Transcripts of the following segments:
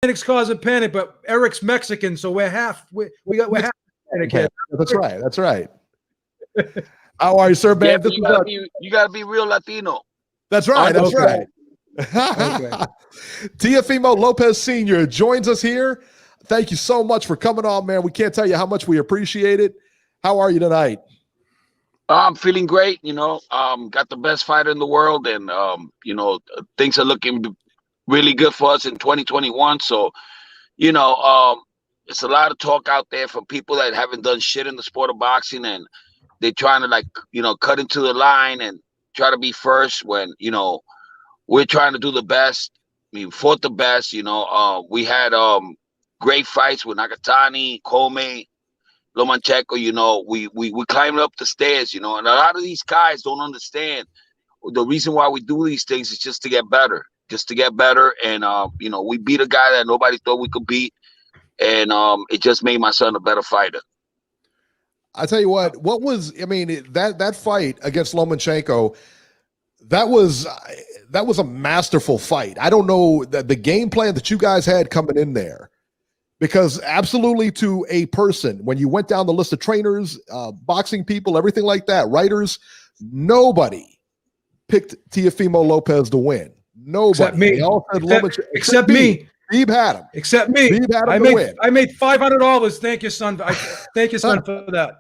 Hispanics causing panic, but Eric's Mexican, so we're half. We're half Hispanic here. That's right. That's right. How are you, sir, man? Yeah, you gotta be real Latino. That's right. That's Okay. right. Okay. Teofimo Lopez Sr. joins us here. Thank you so much for coming on, man. We can't tell you how much we appreciate it. How are you tonight? I'm feeling great. Got the best fighter in the world, and things are looking really good for us in 2021. So, it's a lot of talk out there from people that haven't done shit in the sport of boxing, and they're trying to cut into the line and try to be first when, we're trying to do the best. I mean, fought the best, we had great fights with Nakatani, Comey, Lomachenko. We climbed up the stairs, and a lot of these guys don't understand the reason why we do these things is just to get better, and we beat a guy that nobody thought we could beat, and it just made my son a better fighter. I tell you what was, that fight against Lomachenko, that was a masterful fight. I don't know the game plan that you guys had coming in there, because absolutely to a person, when you went down the list of trainers, boxing people, everything like that, writers, nobody picked Teofimo Lopez to win. Nobody. Except me. They all said Except me. Steve had him. Except me. Steve had him to win. I made $500. Thank you, son. Thank you, son, for that.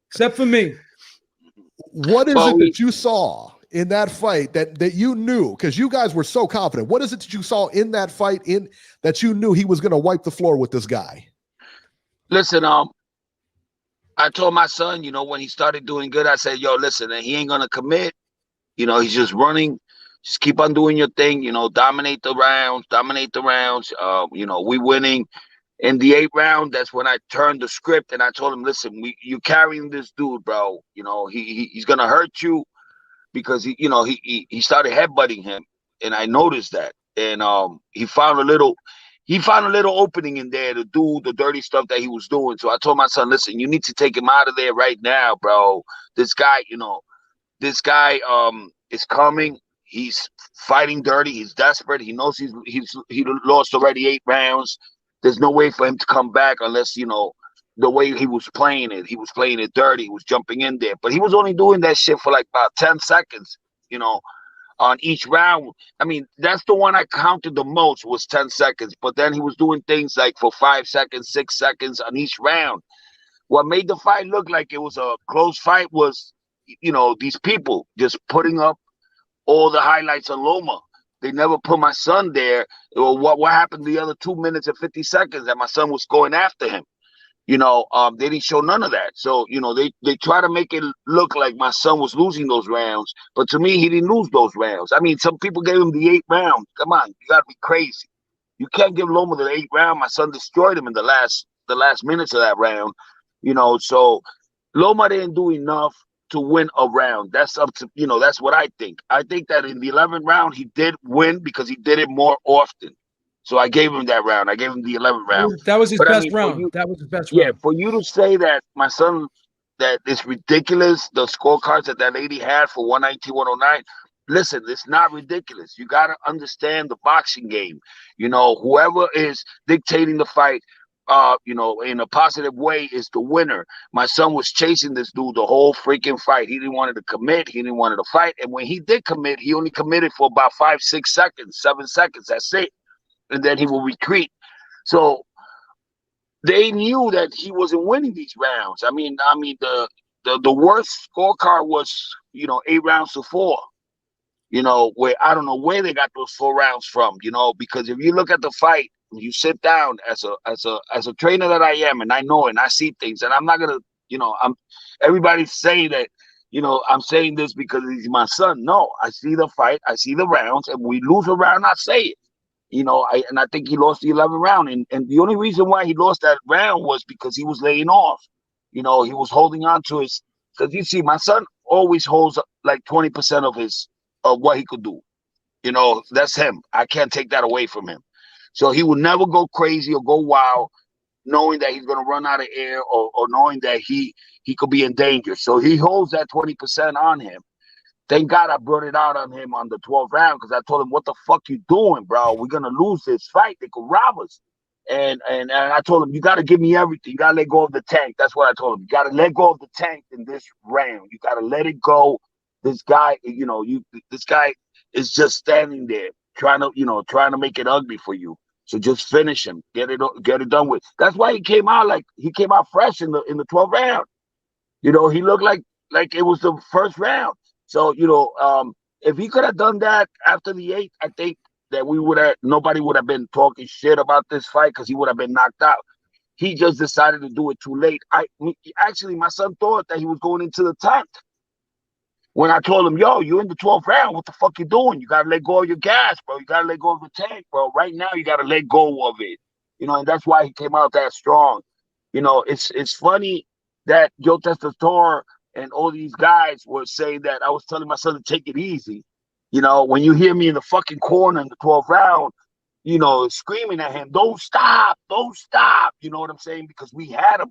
Except for me. What is it that you saw in that fight that you knew, because you guys were so confident? What is it that you saw in that fight that you knew he was going to wipe the floor with this guy? Listen, I told my son, when he started doing good, I said, yo, listen, and he ain't going to commit. He's just running. Just keep on doing your thing, dominate the rounds. We winning. In the 8th round, that's when I turned the script and I told him, listen, you carrying this dude, bro. He's going to hurt you, because he started headbutting him, and I noticed that. And he found a little opening in there to do the dirty stuff that he was doing. So I told my son, listen, you need to take him out of there right now, bro. This guy is coming. He's fighting dirty. He's desperate. He knows he lost already 8 rounds. There's no way for him to come back unless, the way he was playing it. He was playing it dirty. He was jumping in there. But he was only doing that shit for like about 10 seconds, on each round. I mean, that's the one I counted the most, was 10 seconds. But then he was doing things like for 5 seconds, 6 seconds on each round. What made the fight look like it was a close fight was, these people just putting up all the highlights on Loma. They never put my son there. Or what happened the other 2 minutes and 50 seconds that my son was going after him. They didn't show none of that. So, they try to make it look like my son was losing those rounds. But to me, he didn't lose those rounds. I mean, some people gave him the 8th round. Come on, you got to be crazy. You can't give Loma the 8th round. My son destroyed him in the last minutes of that round. So Loma didn't do enough to win a round. That's up to, that's what I think. I think that in the 11th round, he did win because he did it more often. So I gave him that round. I gave him the 11th round. That was his best round. That was his best round. Yeah, for you to say that my son, that it's ridiculous, the scorecards that lady had for 119, 109, listen, it's not ridiculous. You got to understand the boxing game. Whoever is dictating the fight, in a positive way is the winner. My son was chasing this dude the whole freaking fight. He didn't want to commit. He didn't want to fight. And when he did commit, he only committed for about 5, 6 seconds, 7 seconds. That's it. And then he will retreat. So they knew that he wasn't winning these rounds. I mean, the worst scorecard was, 8 rounds to 4. Where I don't know where they got those 4 rounds from. Because if you look at the fight, you sit down as a trainer that I am, and I know and I see things, and I'm not gonna, everybody's saying that, I'm saying this because he's my son. No, I see the fight, I see the rounds, and we lose a round, I say it. I think he lost the 11th round, and the only reason why he lost that round was because he was laying off. He was holding on to his, because you see, my son always holds like 20% of what he could do. That's him. I can't take that away from him. So he will never go crazy or go wild, knowing that he's going to run out of air or knowing that he could be in danger. So he holds that 20% on him. Thank God I brought it out on him on the 12th round, because I told him, what the fuck you doing, bro? We're going to lose this fight. They could rob us. And I told him, you got to give me everything. You got to let go of the tank. That's what I told him. You got to let go of the tank in this round. You got to let it go. This guy, this guy is just standing there trying to make it ugly for you. So just finish him. Get it done with. That's why he came out fresh in the 12th round. He looked like it was the first round. So, if he could have done that after the 8th, I think that nobody would have been talking shit about this fight because he would have been knocked out. He just decided to do it too late. Actually, my son thought that he was going into the 10th. When I told him, yo, you're in the 12th round, what the fuck you doing? You got to let go of your gas, bro. You got to let go of the tank, bro. Right now, you got to let go of it. And that's why he came out that strong. It's funny that Joe Testator and all these guys were saying that I was telling my son to take it easy. When you hear me in the fucking corner in the 12th round, screaming at him, don't stop. You know what I'm saying? Because we had him.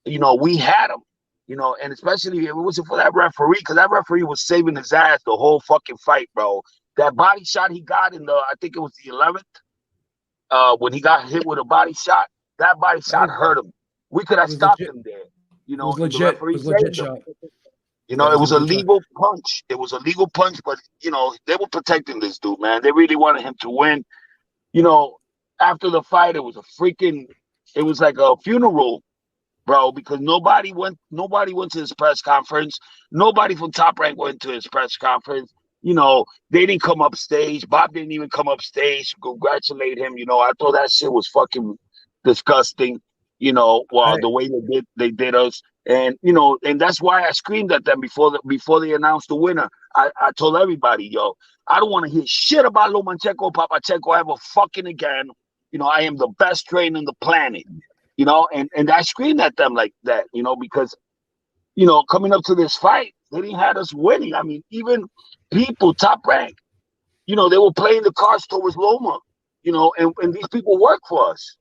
And especially if it wasn't for that referee, because that referee was saving his ass the whole fucking fight, bro. That body shot he got I think it was the 11th, when he got hit with a body shot, that body shot hurt him. We could have stopped him there. It was legit. It was legit shot. It was a legal punch. It was a legal punch, but they were protecting this dude, man. They really wanted him to win. After the fight, it was like a funeral, bro, because nobody went to his press conference. Nobody from Top Rank went to his press conference. They didn't come up stage. Bob didn't even come up stage to congratulate him. I thought that shit was fucking disgusting. The way they did us. And and that's why I screamed at them before they announced the winner. I told everybody, yo, I don't want to hear shit about Lomachenko, Papachenko ever fucking again. I am the best trainer on the planet. And I screamed at them like that, because coming up to this fight, they didn't have us winning. I mean, even people Top Rank, they were playing the cards towards Loma, and these people work for us,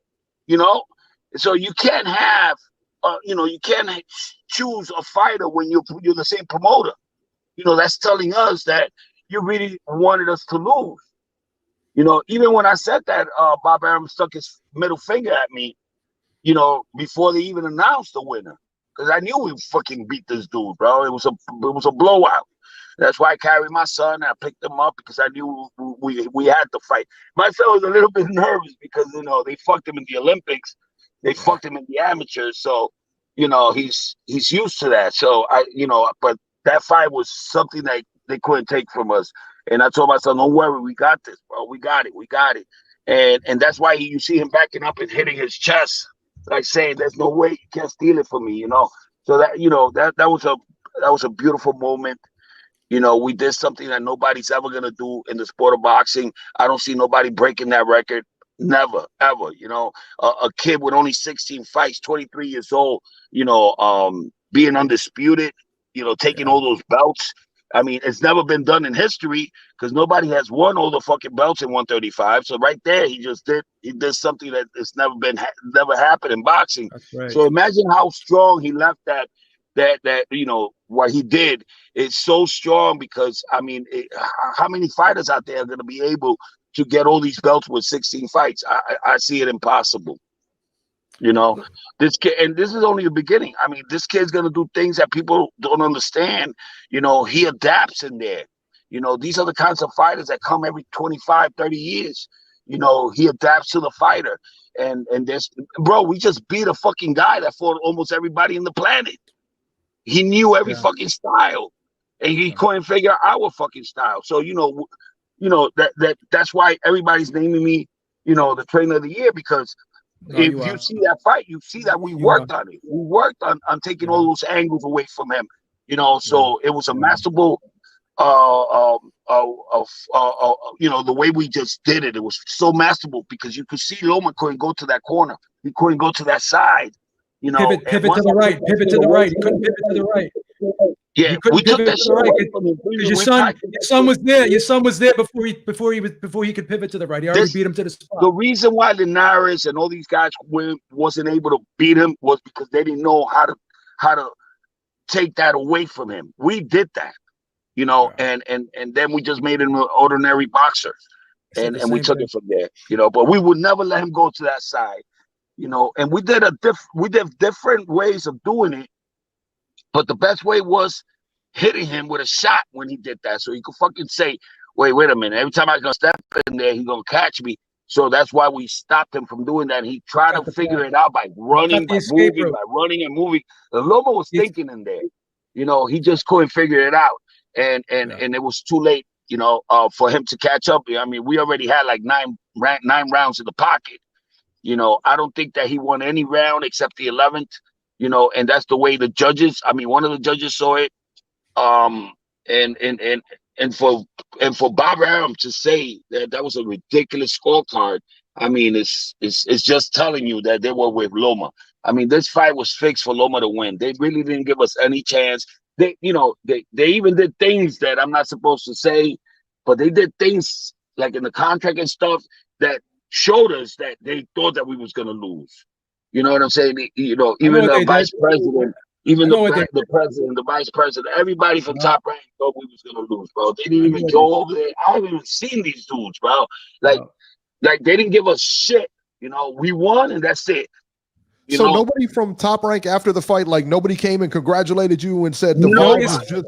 so you can't have you can't choose a fighter when you're the same promoter. That's telling us that you really wanted us to lose. Even when I said that, Bob Arum stuck his middle finger at me, before they even announced the winner, because I knew we fucking beat this dude, bro. It was a blowout. That's why I carried my son and I picked him up because I knew we had to fight. My son was a little bit nervous because they fucked him in the Olympics. They fucked him in the amateurs, so he's used to that. So but that fight was something that they couldn't take from us. And I told my son, don't worry, we got this, bro. We got it. And that's why you see him backing up and hitting his chest, like saying, "There's no way you can't steal it from me." So that was a beautiful moment. We did something that nobody's ever gonna do in the sport of boxing. I don't see nobody breaking that record. Never, ever. A kid with only 16 fights, 23 years old, being undisputed, taking all those belts. I mean, it's never been done in history because nobody has won all the fucking belts in 135. So right there, he did something that it's never happened in boxing. That's right. So imagine how strong he left that what he did is so strong because I mean, how many fighters out there are going to be able to get all these belts with 16 fights? I see it impossible. This kid, and this is only the beginning. I mean, this kid's gonna do things that people don't understand. He adapts in there. These are the kinds of fighters that come every 25, 30 years. He adapts to the fighter. And there's, bro, we just beat a fucking guy that fought almost everybody in the planet. He knew every fucking style, and he couldn't figure out our fucking style. So that's why everybody's naming me, the trainer of the year, because if you see that fight, you see that we worked on it. We worked on taking all those angles away from him. So it was a masterful the way we just did it. It was so masterful because you could see Loma couldn't go to that corner. He couldn't go to that side. Pivot to the right. Pivot to the right. He couldn't pivot to the right. Yeah, we took that shit away from him. Your son was there. Your son was there before he could pivot to the right. He already beat him to the spot. The reason why Linares and all these guys wasn't able to beat him was because they didn't know how to take that away from him. We did that, and then we just made him an ordinary boxer. and we took it from there, you know. But we would never let him go to that side, you know. And we did different ways of doing it, but the best way was hitting him with a shot when he did that, so he could fucking say, wait a minute, every time I gonna step in there, he's gonna catch me. So that's why we stopped him from doing that. And he tried to figure it out by running, by moving, by running and moving. And Loma was thinking in there, you know, he just couldn't figure it out. And it was too late, you know, for him to catch up. I mean, we already had like nine rounds in the pocket. You know, I don't think that he won any round except the 11th, you know, and that's the way the judges, I mean, one of the judges saw it. And for Bob Arum to say that was a ridiculous scorecard, I mean, it's just telling you that they were with Loma. I mean, this fight was fixed for Loma to win. They really didn't give us any chance. They even did things that I'm not supposed to say, but they did things like in the contract and stuff that showed us that they thought that we was gonna lose. You know what I'm saying? You know, even the vice president. Even the president, the vice president, everybody from Top Rank thought we was gonna lose, bro. They didn't even go over there. I haven't even seen these dudes, bro. Like they didn't give us shit. You know, we won and that's it. You know? Nobody from Top Rank after the fight, like nobody came and congratulated you and said the No, vibe was just.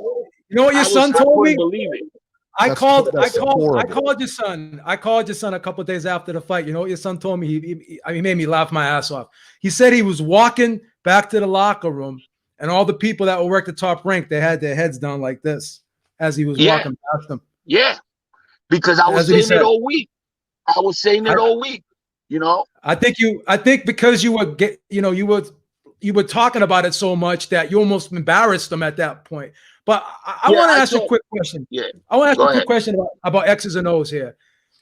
You know what your son told me? Believe it. I called your son. I called your son a couple of days after the fight. You know what your son told me? He made me laugh my ass off. He said he was walking back to the locker room. And all the people that worked at Top Rank, they had their heads down like this as he was walking past them. Yeah, because I was saying it all week. I was saying it all week. You know, I think because you were talking about it so much that you almost embarrassed them at that point. But I want to ask you a quick question. Yeah, I want to ask you a quick question about X's and O's here,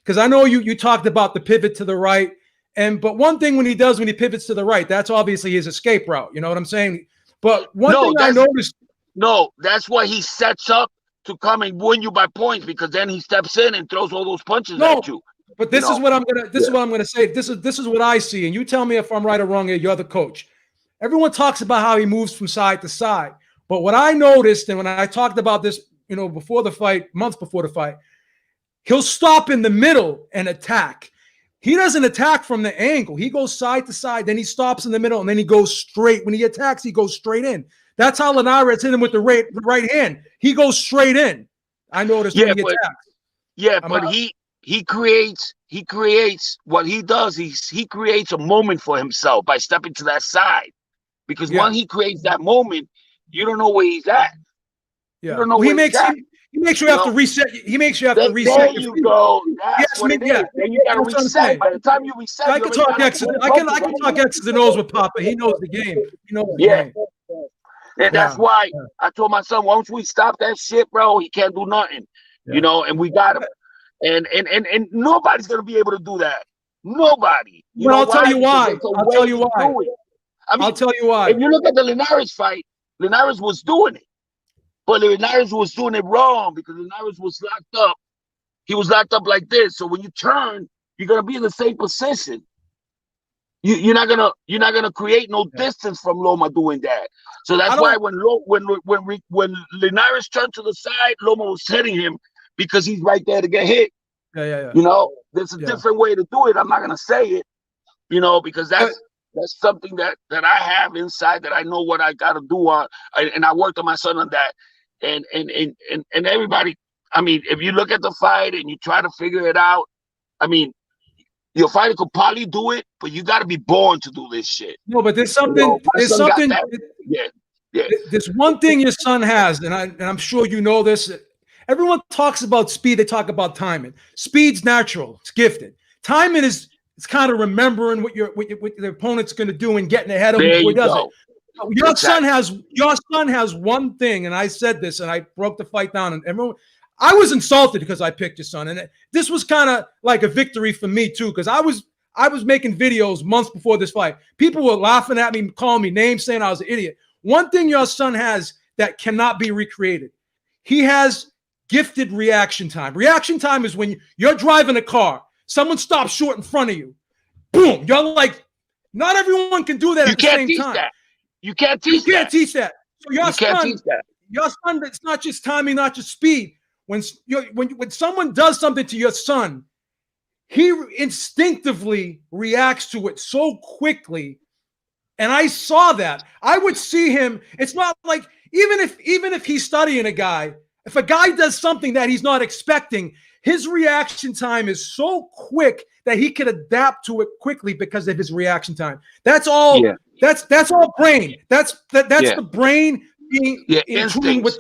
because I know you talked about the pivot to the right, but one thing when he pivots to the right, that's obviously his escape route. You know what I'm saying? But one thing I noticed. No, that's why he sets up to come and win you by points, because then he steps in and throws all those punches at you. But this is what I'm gonna say. This is what I see, and you tell me if I'm right or wrong. You're the coach. Everyone talks about how he moves from side to side, but what I noticed, and when I talked about this, you know, before the fight, months before the fight, he'll stop in the middle and attack. He doesn't attack from the angle. He goes side to side, then he stops in the middle, and then he goes straight. When he attacks, he goes straight in. That's how Linares hit him with the right hand. He goes straight in. I noticed when he attacks. Yeah, but he creates what he does. He creates a moment for himself by stepping to that side, because when he creates that moment, you don't know where he's at. Yeah, you don't know where he's at. He makes you have to reset. He makes you have to reset. There you go. That's what it is. Then you got to reset. By the time you reset, I can talk X's. I can talk X's and O's with Papa. He knows the game. He knows the game. And that's why I told my son, once we stop that shit, bro, he can't do nothing. You know, and we got him. And nobody's gonna be able to do that. Nobody. Well, I'll tell you why. I'll tell you why. I mean, I'll tell you why. If you look at the Linares fight, Linares was doing it. But Linares was doing it wrong, because Linares was locked up. He was locked up like this. So when you turn, you're gonna be in the same position. You're not gonna create no distance from Loma doing that. So that's why when Linares turned to the side, Loma was hitting him because he's right there to get hit. Yeah. You know, there's a different way to do it. I'm not gonna say it, you know, because that's something that I have inside, that I know what I gotta do on, and I worked on my son on that. And everybody, I mean, if you look at the fight and you try to figure it out, I mean, your fighter could probably do it, but you got to be born to do this shit. No, but there's something. There's one thing your son has, and I'm sure you know this. Everyone talks about speed. They talk about timing. Speed's natural. It's gifted. Timing it's kind of remembering what the opponent's going to do and getting ahead of him before he does it. Your son has one thing, and I said this, and I broke the fight down, and everyone. I was insulted because I picked your son, and this was kind of like a victory for me too, because I was making videos months before this fight. People were laughing at me, calling me names, saying I was an idiot. One thing your son has that cannot be recreated. He has gifted reaction time. Reaction time is when you're driving a car, someone stops short in front of you, boom. You're like, not everyone can do that at the same time. You can't teach that. You can't teach that. So your son, it's not just timing, not just speed. When someone does something to your son, he instinctively reacts to it so quickly. And I saw that. I would see him. It's not like even if he's studying a guy, if a guy does something that he's not expecting, his reaction time is so quick that he can adapt to it quickly because of his reaction time. That's all. Yeah. That's all brain. That's Yeah. the brain being in tune with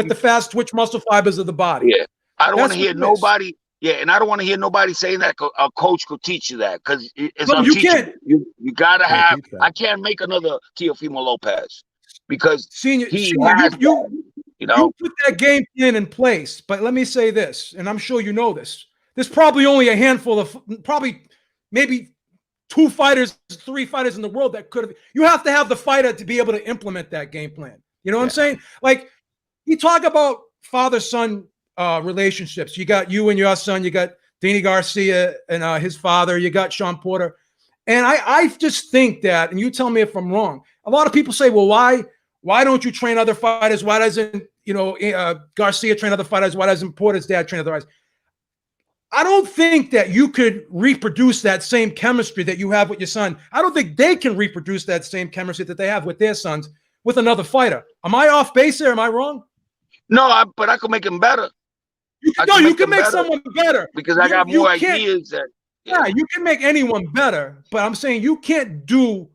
the fast twitch muscle fibers of the body. Yeah. I don't want to That's hear what it is. nobody. Yeah, and I don't want to hear nobody saying that a coach could teach you that, because it's No, you unteachable. can't. You gotta Can't have. teach that. I can't make another Teofimo Lopez because Senior, he has. you You put that game plan in place, but let me say this, and I'm sure you know this. There's probably only a handful of, probably maybe 2 fighters, 3 fighters in the world that could have. You have to have the fighter to be able to implement that game plan. You know what I'm saying? Like, you talk about father-son relationships. You got you and your son. You got Danny Garcia and his father. You got Sean Porter. And I just think that, and you tell me if I'm wrong, a lot of people say, well, why don't you train other fighters? Why doesn't, Garcia train other fighters? Why doesn't Porter's dad train other fighters? I don't think that you could reproduce that same chemistry that you have with your son. I don't think they can reproduce that same chemistry that they have with their sons with another fighter. Am I off base there? Am I wrong? No, but I can make him better. You can make someone better. Because I got more ideas that. Yeah, you can make anyone better, but I'm saying you can't do.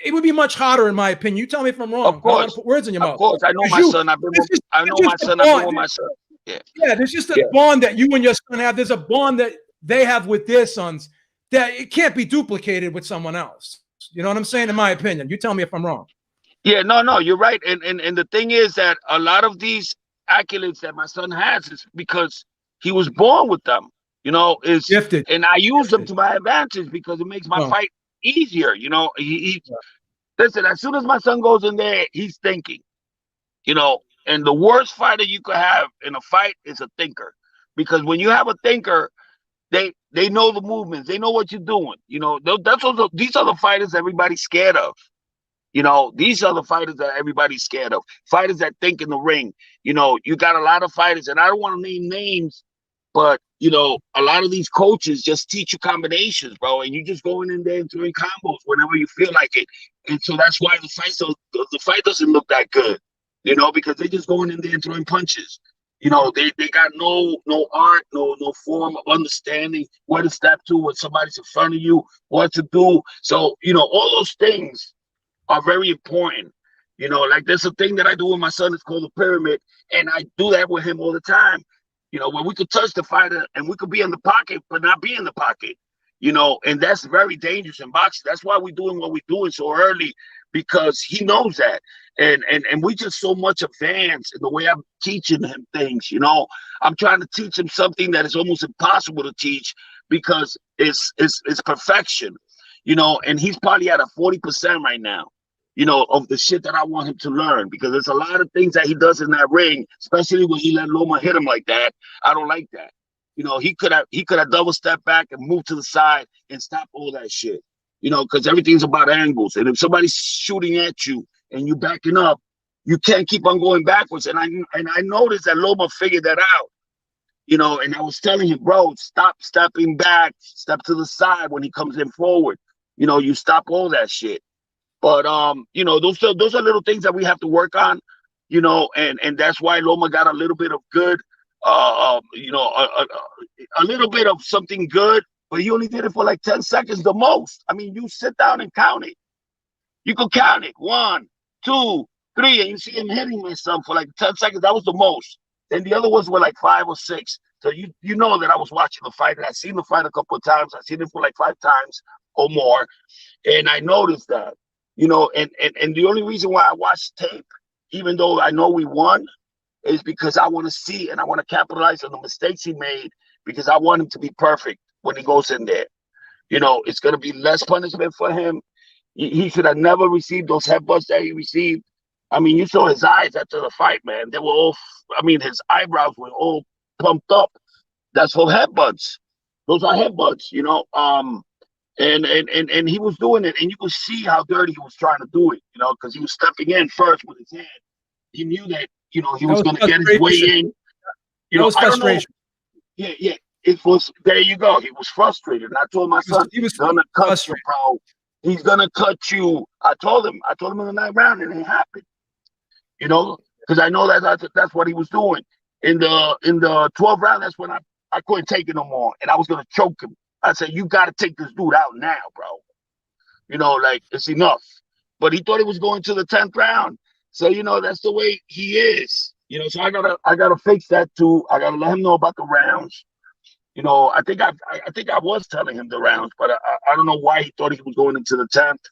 It would be much harder, in my opinion. You tell me if I'm wrong. Of course. I don't want to put words in your mouth. Of course, I know my son. I know my son. I've been with my son. Yeah, there's just a bond that you and your son have. There's a bond that they have with their sons that it can't be duplicated with someone else. You know what I'm saying? In my opinion, you tell me if I'm wrong. Yeah, no, you're right. And the thing is that a lot of these accolades that my son has is because he was born with them. Is gifted, and I use them to my advantage because it makes my fight easier. Listen, as soon as my son goes in there, he's thinking. And the worst fighter you could have in a fight is a thinker, because when you have a thinker, they know the movements, they know what you're doing. These are the fighters everybody's scared of. These are the fighters that everybody's scared of. Fighters that think in the ring. You got a lot of fighters, and I don't want to name names, but a lot of these coaches just teach you combinations, bro, and you just going in there and throwing combos whenever you feel like it. And so that's why the fight doesn't look that good. Because they're just going in there and throwing punches. They got no art, no form of understanding where to step to when somebody's in front of you, what to do. So, all those things are very important. Like there's a thing that I do with my son. It's called the pyramid. And I do that with him all the time. Where we could touch the fighter and we could be in the pocket, but not be in the pocket. And that's very dangerous in boxing. That's why we're doing what we're doing so early, because he knows that. And we just so much advanced in the way I'm teaching him things. I'm trying to teach him something that is almost impossible to teach because it's perfection. And he's probably at a 40% right now, of the shit that I want him to learn, because there's a lot of things that he does in that ring, especially when he let Loma hit him like that. I don't like that. He could have double step back and moved to the side and stop all that shit. Because everything's about angles. And if somebody's shooting at you and you backing up, you can't keep on going backwards. And I noticed that Loma figured that out. And I was telling him, bro, stop stepping back, step to the side when he comes in forward. You stop all that shit. But those are little things that we have to work on. And that's why Loma got a little bit of good, a little bit of something good. But he only did it for like 10 seconds the most. I mean, you sit down and count it. You could count it. 1, 2, 3, and you see him hitting myself for like 10 seconds. That was the most. Then the other ones were like 5 or 6. So you know that I was watching the fight. And I've seen the fight a couple of times. I've seen it for like 5 times or more. And I noticed that, and the only reason why I watched tape, even though I know we won, is because I want to see and I want to capitalize on the mistakes he made, because I want him to be perfect when he goes in there. It's going to be less punishment for him. He should have never received those headbutts that he received. I mean, you saw his eyes after the fight, man. They were all, his eyebrows were all pumped up. That's for headbutts. Those are headbutts, and he was doing it, and you could see how dirty he was trying to do it, because he was stepping in first with his hand. He knew that, he was going to get his way in. That was frustration. Yeah. It was, there you go. He was frustrated. And I told my son, He was he's gonna cut you, frustrated. bro. He's gonna cut you. I told him in the ninth round, and it happened. Because I know that's what he was doing. In the 12th round, that's when I couldn't take it no more, and I was gonna choke him. I said, you gotta take this dude out now, bro. Like, it's enough. But he thought he was going to the 10th round. So, that's the way he is. So I gotta fix that too. I gotta let him know about the rounds. I think I was telling him the rounds, but I don't know why he thought he was going into the 10th.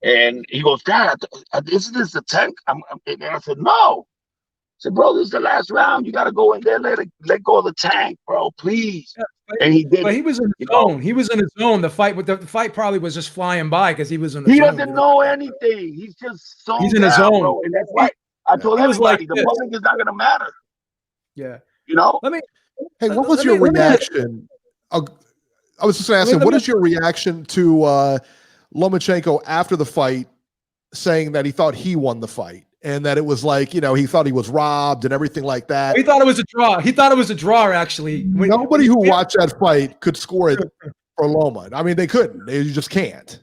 And he goes, Dad, isn't this the 10th? And I said, no. I said, bro, this is the last round. You gotta go in there, let go of the tank, bro, please. Yeah, and he did. But he was in his zone. He was in his zone. The fight probably was just flying by because he was in his He zone. doesn't know anything. He's just so He's in his zone, bro. And that's why I told He was everybody like the this. public is not gonna matter. Yeah. Hey, what was your reaction? I was just asking, what is your reaction to Lomachenko after the fight saying that he thought he won the fight and that it was like, he thought he was robbed and everything like that? He thought it was a draw. He thought it was a draw, actually. Nobody who watched that fight could score it for Loma. I mean, they couldn't. You just can't.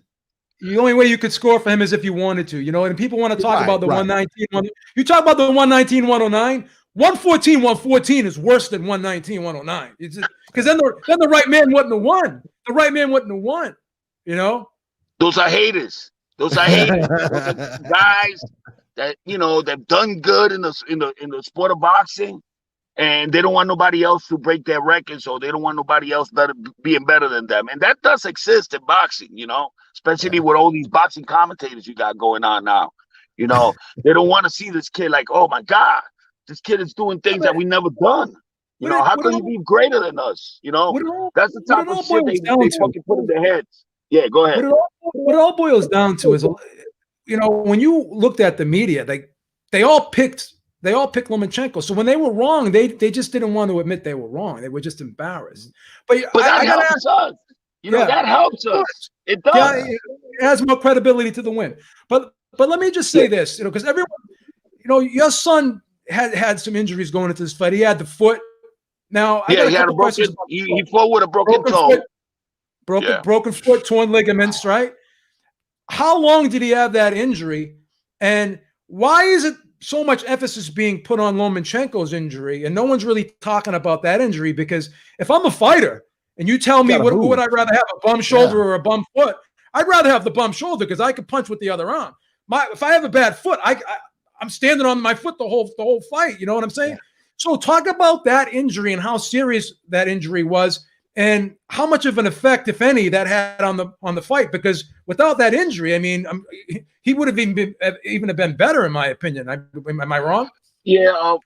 The only way you could score for him is if you wanted to, and people want to talk about the 119. You talk about the 119, 109. 114, 114 is worse than 119, 109. Because then the right man wouldn't have won. The right man wouldn't have won. Those are haters. Those are haters. Those are guys that they've done good in the sport of boxing, and they don't want nobody else to break their record, so they don't want nobody else being better than them. And that does exist in boxing, especially with all these boxing commentators you got going on now. They don't want to see this kid like, oh my God, this kid is doing things that we never done. How can he be greiter than us? That's the type of shit they fucking put in their heads. Yeah, go ahead. What it all boils down to is, when you looked at the media, they all picked Lomachenko. So when they were wrong, they just didn't want to admit they were wrong. They were just embarrassed. But that helps us. That helps us. It does. Yeah, it adds more credibility to the win. But let me just say this, because everyone, your son had some injuries going into this fight. He had the foot. Now, he had a broken. He fought with a broken toe. Broken foot, torn ligaments, right? How long did he have that injury? And why is it so much emphasis being put on Lomachenko's injury and no one's really talking about that injury? Because if I'm a fighter and you tell me what would I rather have, a bum shoulder or a bum foot, I'd rather have the bum shoulder because I could punch with the other arm. If I have a bad foot, I'm standing on my foot the whole fight. You know what I'm saying? Yeah. So talk about that injury and how serious that injury was, and how much of an effect, if any, that had on the fight. Because without that injury, I mean, he would have even been better, in my opinion. Am I wrong? Yeah,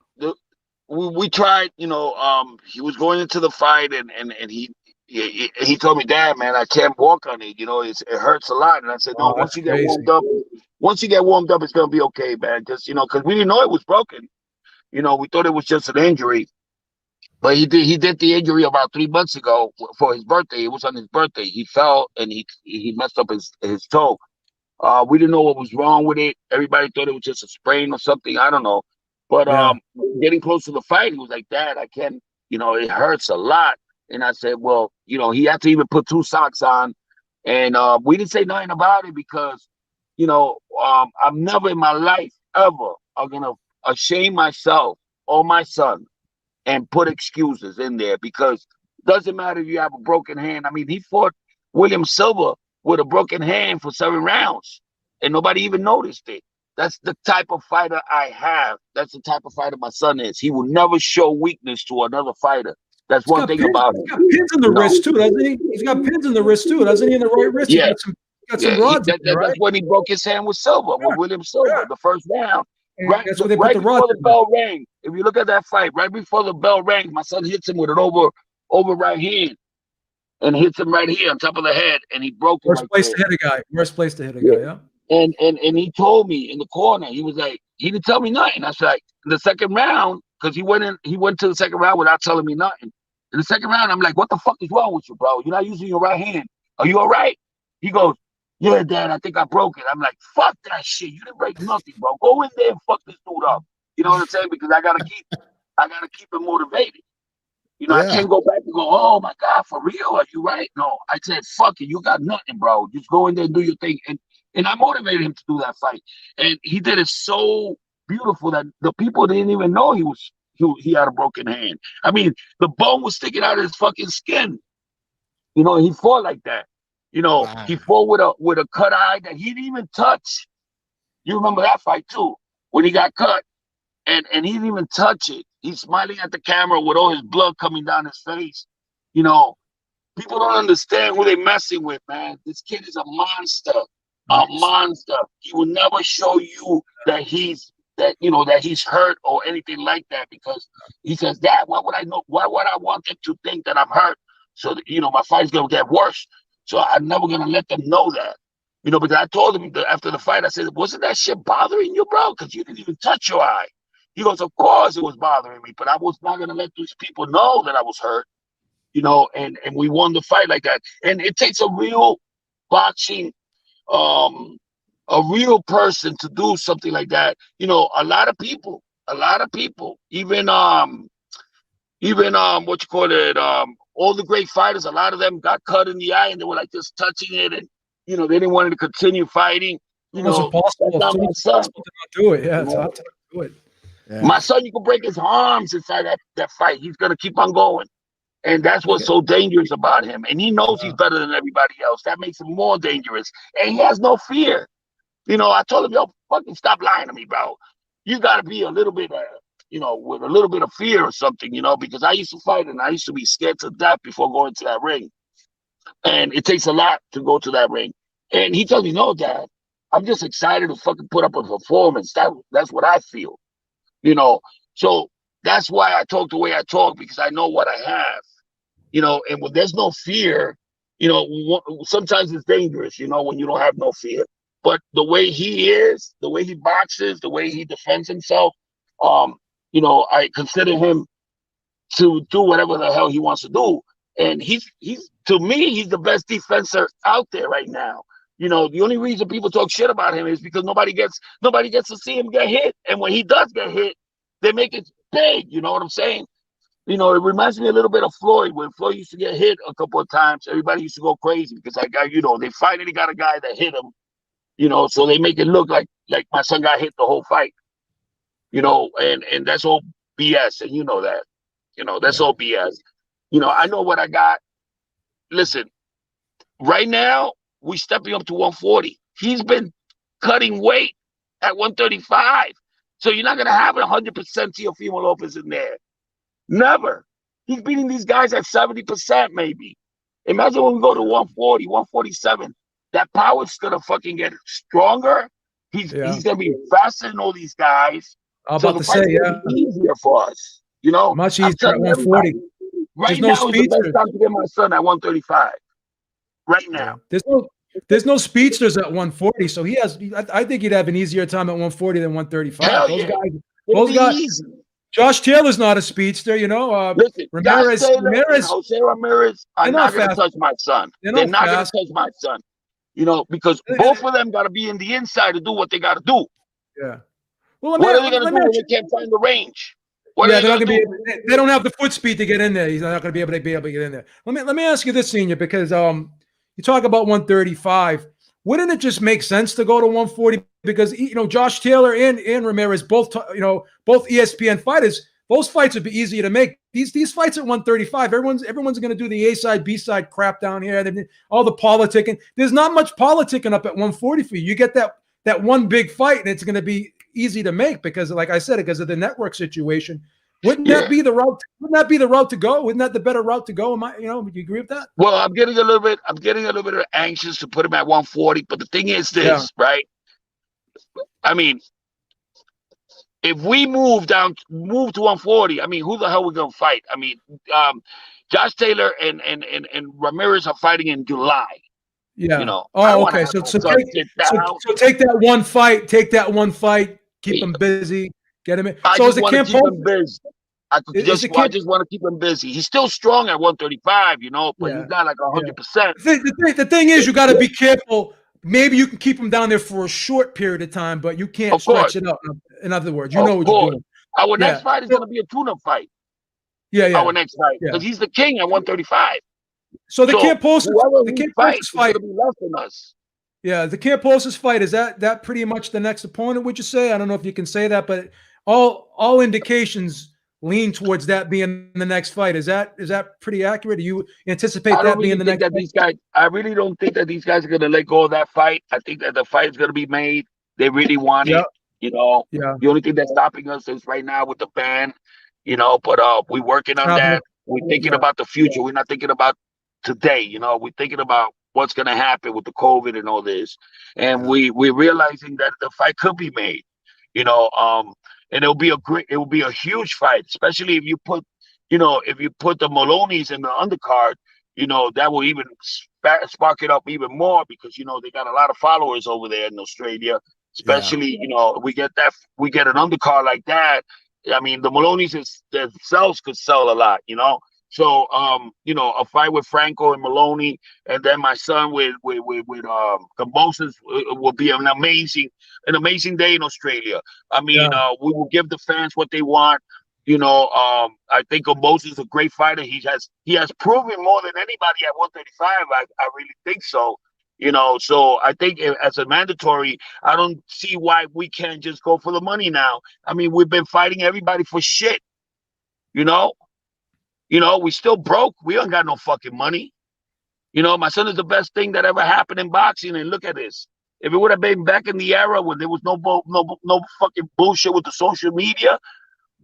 we tried. He was going into the fight, and he told me, Dad, man, I can't walk on it. It hurts a lot. And I said, no, once you get warmed up, it's gonna be okay, man. Just because we didn't know it was broken. We thought it was just an injury. But he did the injury about 3 months ago for his birthday. It was on his birthday. He fell and he messed up his toe. We didn't know what was wrong with it. Everybody thought it was just a sprain or something. I don't know. But getting close to the fight, he was like, Dad, I can't, it hurts a lot. And I said, well, he had to even put 2 socks on. And we didn't say nothing about it because, I'm never in my life ever going to shame myself or my son and put excuses in there, because it doesn't matter if you have a broken hand. I mean, he fought William Silva with a broken hand for 7 rounds and nobody even noticed it. That's the type of fighter I have. That's the type of fighter my son is. He will never show weakness to another fighter. That's one thing about him. He's got pins in the wrist too, doesn't he? He's got pins in the wrist too, doesn't he? In the right wrist. Yeah. He got some rods. That's when he broke his hand with Silva, with William Silva, the first round. Right before the bell rang. If you look at that fight, right before the bell rang, my son hits him with an over right hand and hits him right here on top of the head, and he broke it. Worst place to hit a guy. Worst place to hit a guy, yeah. And he told me in the corner, he was like, he didn't tell me nothing. I was like, the second round, because he went to the second round without telling me nothing. In the second round, I'm like, what the fuck is wrong with you, bro? You're not using your right hand. Are you all right? He goes, yeah, Dad, I think I broke it. I'm like, fuck that shit. You didn't break nothing, bro. Go in there and fuck this dude up. You know what I'm saying? Because I gotta keep him motivated. You know, I Yeah. can't go back and go, oh my God, for real? Are you right? No, I said, fuck it, you got nothing, bro. Just go in there and do your thing. And I motivated him to do that fight. And he did it so beautiful that the people didn't even know he had a broken hand. I mean, the bone was sticking out of his fucking skin. You know, he fought like that. You know, Wow. he fought with a cut eye that he didn't even touch. You remember that fight too, when he got cut. And he didn't even touch it. He's smiling at the camera with all his blood coming down his face. You know, people don't understand who they're messing with, man. This kid is a monster, a monster. He will never show you that he's hurt or anything like that, because he says, Dad, why would I know? Why would I want them to think that I'm hurt? So that, my fight's gonna get worse. So I'm never gonna let them know that. Because I told him after the fight, I said, wasn't that shit bothering you, bro? Because you didn't even touch your eye. He goes, of course it was bothering me, but I was not going to let these people know that I was hurt, and we won the fight like that. And it takes a real boxing, a real person to do something like that. A lot of people, even what you call it, all the great fighters, a lot of them got cut in the eye and they were like just touching it, and, they didn't want to continue fighting. It was impossible. That's not my It's son. impossible to not do it. Yeah, it's hard to not do it. Yeah. My son, you can break his arms inside that fight. He's going to keep on going. And that's what's so dangerous about him. And he knows he's better than everybody else. That makes him more dangerous. And he has no fear. I told him, yo, fucking stop lying to me, bro. You got to be a little bit, with a little bit of fear or something, because I used to fight and I used to be scared to death before going to that ring. And it takes a lot to go to that ring. And he tells me, no, Dad, I'm just excited to fucking put up a performance. That's what I feel. So that's why I talk the way I talk, because I know what I have, and when there's no fear, sometimes it's dangerous, when you don't have no fear. But the way he is, the way he boxes, the way he defends himself, I consider him to do whatever the hell he wants to do. And he's to me, he's the best defender out there right now. The only reason people talk shit about him is because nobody gets to see him get hit. And when he does get hit, they make it big. You know what I'm saying? It reminds me a little bit of Floyd. When Floyd used to get hit a couple of times, everybody used to go crazy because that guy, they finally got a guy that hit him, so they make it look like my son got hit the whole fight, and that's all BS. And that, that's all BS. I know what I got. Listen, right now, we stepping up to 140. He's been cutting weight at 135. So you're not going to have 100% Teofimo Lopez in there. Never. He's beating these guys at 70% maybe. Imagine when we go to 140, 147. That power's going to fucking get stronger. He's going to be faster than all these guys. I'm about to say, yeah. Easier for us. Much easier at 140. Right now is the best time to get my son at 135. Right now. Yeah. There's no speedsters at 140, so he has. I think he'd have an easier time at 140 than 135. Hell Those guys. Josh Taylor's not a speedster, Listen, Ramirez, Jose Ramirez are not going to touch my son. They're not going to touch my son. Because both of them got to be in the inside to do what they got to do. Yeah. Well, what are they going to do when they can't find the range? They're not going to be. They don't have the foot speed to get in there. He's not going to be able to get in there. Let me ask you this, Senior, because you talk about 135. Wouldn't it just make sense to go to 140? Because Josh Taylor and Ramirez both ESPN fighters. Those fights would be easier to make. These fights at 135, everyone's going to do the A side, B side crap down here. All the politicking. There's not much politicking up at 140 for you. You get that one big fight, and it's going to be easy to make because, like I said, because of the network situation. Wouldn't that be the route? Wouldn't that be the route to go? Isn't that the better route to go? Would you agree with that? Well, I'm getting a little bit anxious to put him at 140. But the thing is this, right? I mean, if we move to 140, I mean, who the hell are we gonna fight? I mean, Josh Taylor and Ramirez are fighting in July. Yeah. Okay. So take that one fight. Take that one fight. Keep them busy. Get him in. I so just want to keep him busy. I just want to keep him busy. He's still strong at 135, but he's not like 100%. The thing is, you got to be careful. Maybe you can keep him down there for a short period of time, but you can't stretch it up. In other words, you know what you're doing. Our next fight is going to be a tune-up fight. Yeah, yeah, our next fight, yeah. because he's the king at 135. So the Camposis, whoever the we Camposis is fight. gonna be less than us. Yeah, the Camposis fight, is that pretty much the next opponent? Would you say? I don't know if you can say that, but all indications lean towards that being the next fight. Is that pretty accurate? Do you anticipate I don't that really being the think next that fight? these guys. I really don't think that these guys are gonna let go of that fight. I think that the fight is gonna be made. They really want Yeah, it. You know, yeah. the only thing that's stopping us is right now with the ban. You know, but we're working on Traveling. that. We're thinking Yeah, about the future. We're not thinking about today. You know, we're thinking about what's gonna happen with the COVID and all this, and we're realizing that the fight could be made. You know, and it will be a huge fight, especially if you put, if you put the Maloneys in the undercard. You know, that will even spark it up even more because they got a lot of followers over there in Australia. Yeah. Especially, we get an undercard like that. I mean, the Maloneys themselves could sell a lot. So a fight with Franco and Maloney, and then my son with Cambosis will be an amazing day in Australia. I mean, yeah. we will give the fans what they want. I think Cambosis is a great fighter. He has proven more than anybody at 135. I really think so. So I think as a mandatory, I don't see why we can't just go for the money now. I mean, we've been fighting everybody for shit. We still broke. We don't got no fucking money. My son is the best thing that ever happened in boxing. And look at this. If it would have been back in the era when there was no fucking bullshit with the social media,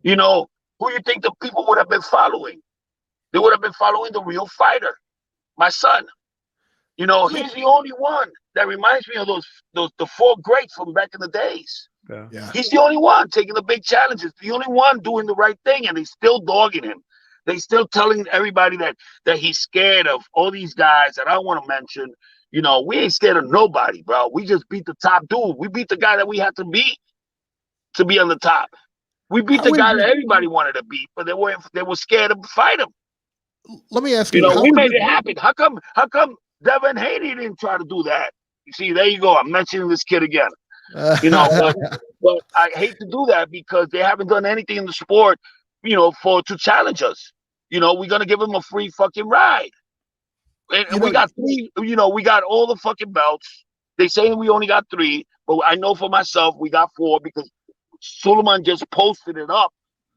who you think the people would have been following? They would have been following the real fighter, my son. He's the only one that reminds me of the four greats from back in the days. Yeah. He's the only one taking the big challenges, the only one doing the right thing, and they still dogging him. They still telling everybody that he's scared of all these guys that I don't want to mention. We ain't scared of nobody, bro. We just beat the top dude. We beat the guy that we had to beat to be on the top. We beat the guy that everybody wanted to beat, but they were scared to fight him. Let me ask you, we made it happen. How come Devin Haney didn't try to do that? You see, there you go. I'm mentioning this kid again. But I hate to do that because they haven't done anything in the sport, to challenge us. We're gonna give them a free fucking ride. And we got three, we got all the fucking belts. They say we only got three, but I know for myself we got four because Suleiman just posted it up.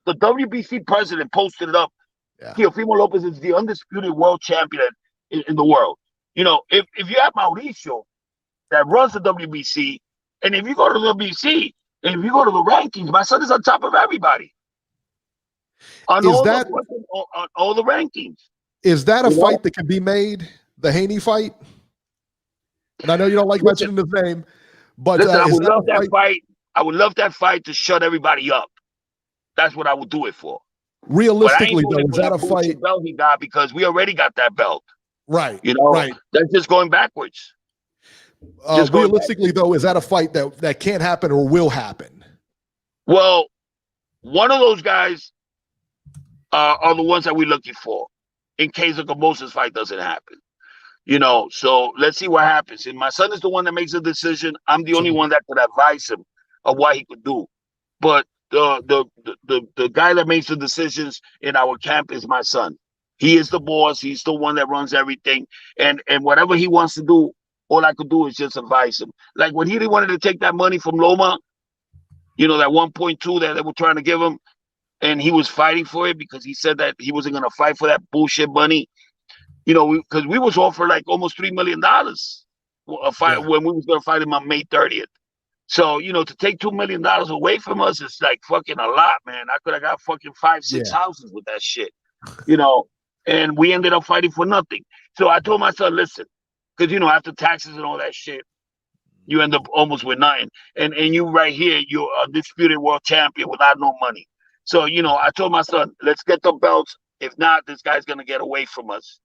The WBC president posted it up. Yeah. Teofimo Lopez is the undisputed world champion in the world. If you have Mauricio that runs the WBC, and if you go to the WBC, and if you go to the rankings, my son is on top of everybody. On all the rankings. Is that a fight that can be made? The Haney fight? And I know you don't like mentioning his name, but listen, I would love that fight. I would love that fight to shut everybody up. That's what I would do it for. Realistically, though, is that a fight? Belt he got because we already got that belt. Right. Right. That's just going backwards. Realistically, though, is that a fight that can't happen or will happen? Well, one of those guys are the ones that we're looking for in case the Cambosis fight doesn't happen. So let's see what happens. And my son is the one that makes the decision. I'm the only one that could advise him of what he could do. But the guy that makes the decisions in our camp is my son. He is the boss. He's the one that runs everything. And whatever he wants to do, all I could do is just advise him. Like when he wanted to take that money from Loma, that 1.2 that they were trying to give him, and he was fighting for it because he said that he wasn't going to fight for that bullshit money. Because we was offered like almost $3 million a fight when we was going to fight him on May 30th. So, to take $2 million away from us is like fucking a lot, man. I could have got fucking 5-6 houses with that shit, and we ended up fighting for nothing. So I told my son, listen, because, after taxes and all that shit, you end up almost with nothing. And you right here, you're a disputed world champion without no money. So, I told my son, let's get the belts. If not, this guy's going to get away from us.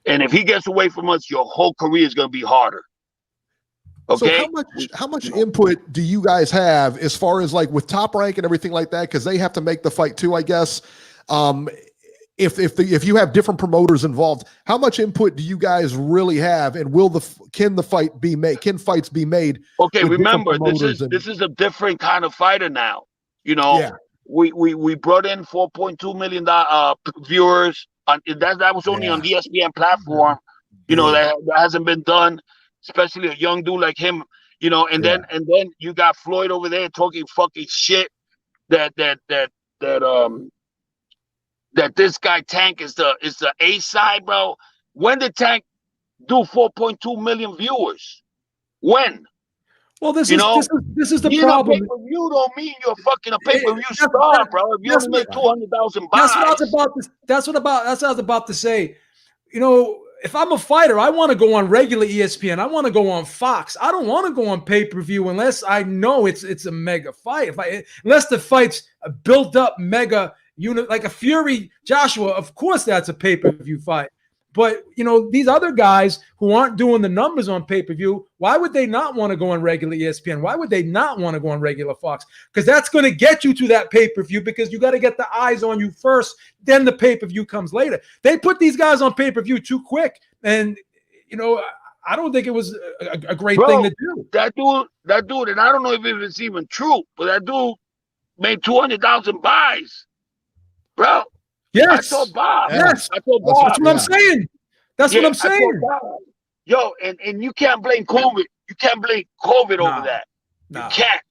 And if he gets away from us, your whole career is going to be harder. Okay. So how much input do you guys have as far as like with Top Rank and everything like that? Because they have to make the fight too, I guess. If you have different promoters involved, how much input do you guys really have? And can fights be made? Okay, remember this is a different kind of fighter now. we brought in 4.2 million viewers. That was only on the ESPN platform. You know, that hasn't been done, especially a young dude like him. You know, and then you got Floyd over there talking fucking shit that this guy Tank is the A side, bro. When did Tank do 4.2 million viewers? When? Well, this is the being problem. A pay-per-view don't mean you're fucking a pay-per-view star, bro. If you only make 200,000 buys. That's what I was about to say. You know, if I'm a fighter, I want to go on regular ESPN. I want to go on Fox. I don't want to go on pay-per-view unless I know it's a mega fight. Unless the fight's a built-up mega unit, like a Fury Joshua, of course that's a pay-per-view fight. But, you know, these other guys who aren't doing the numbers on pay-per-view, why would they not want to go on regular ESPN? Why would they not want to go on regular Fox? Because that's going to get you to that pay-per-view, because you got to get the eyes on you first, then the pay-per-view comes later. They put these guys on pay-per-view too quick, and, you know, I don't think it was a great thing to do. That dude, and I don't know if it's even true, but that dude made 200,000 buys, bro. Yes. I told Bob. Yes. I told Bob. That's what I'm saying. That's what I'm saying. Yo, and you can't blame COVID. You can't blame COVID over that. You can't.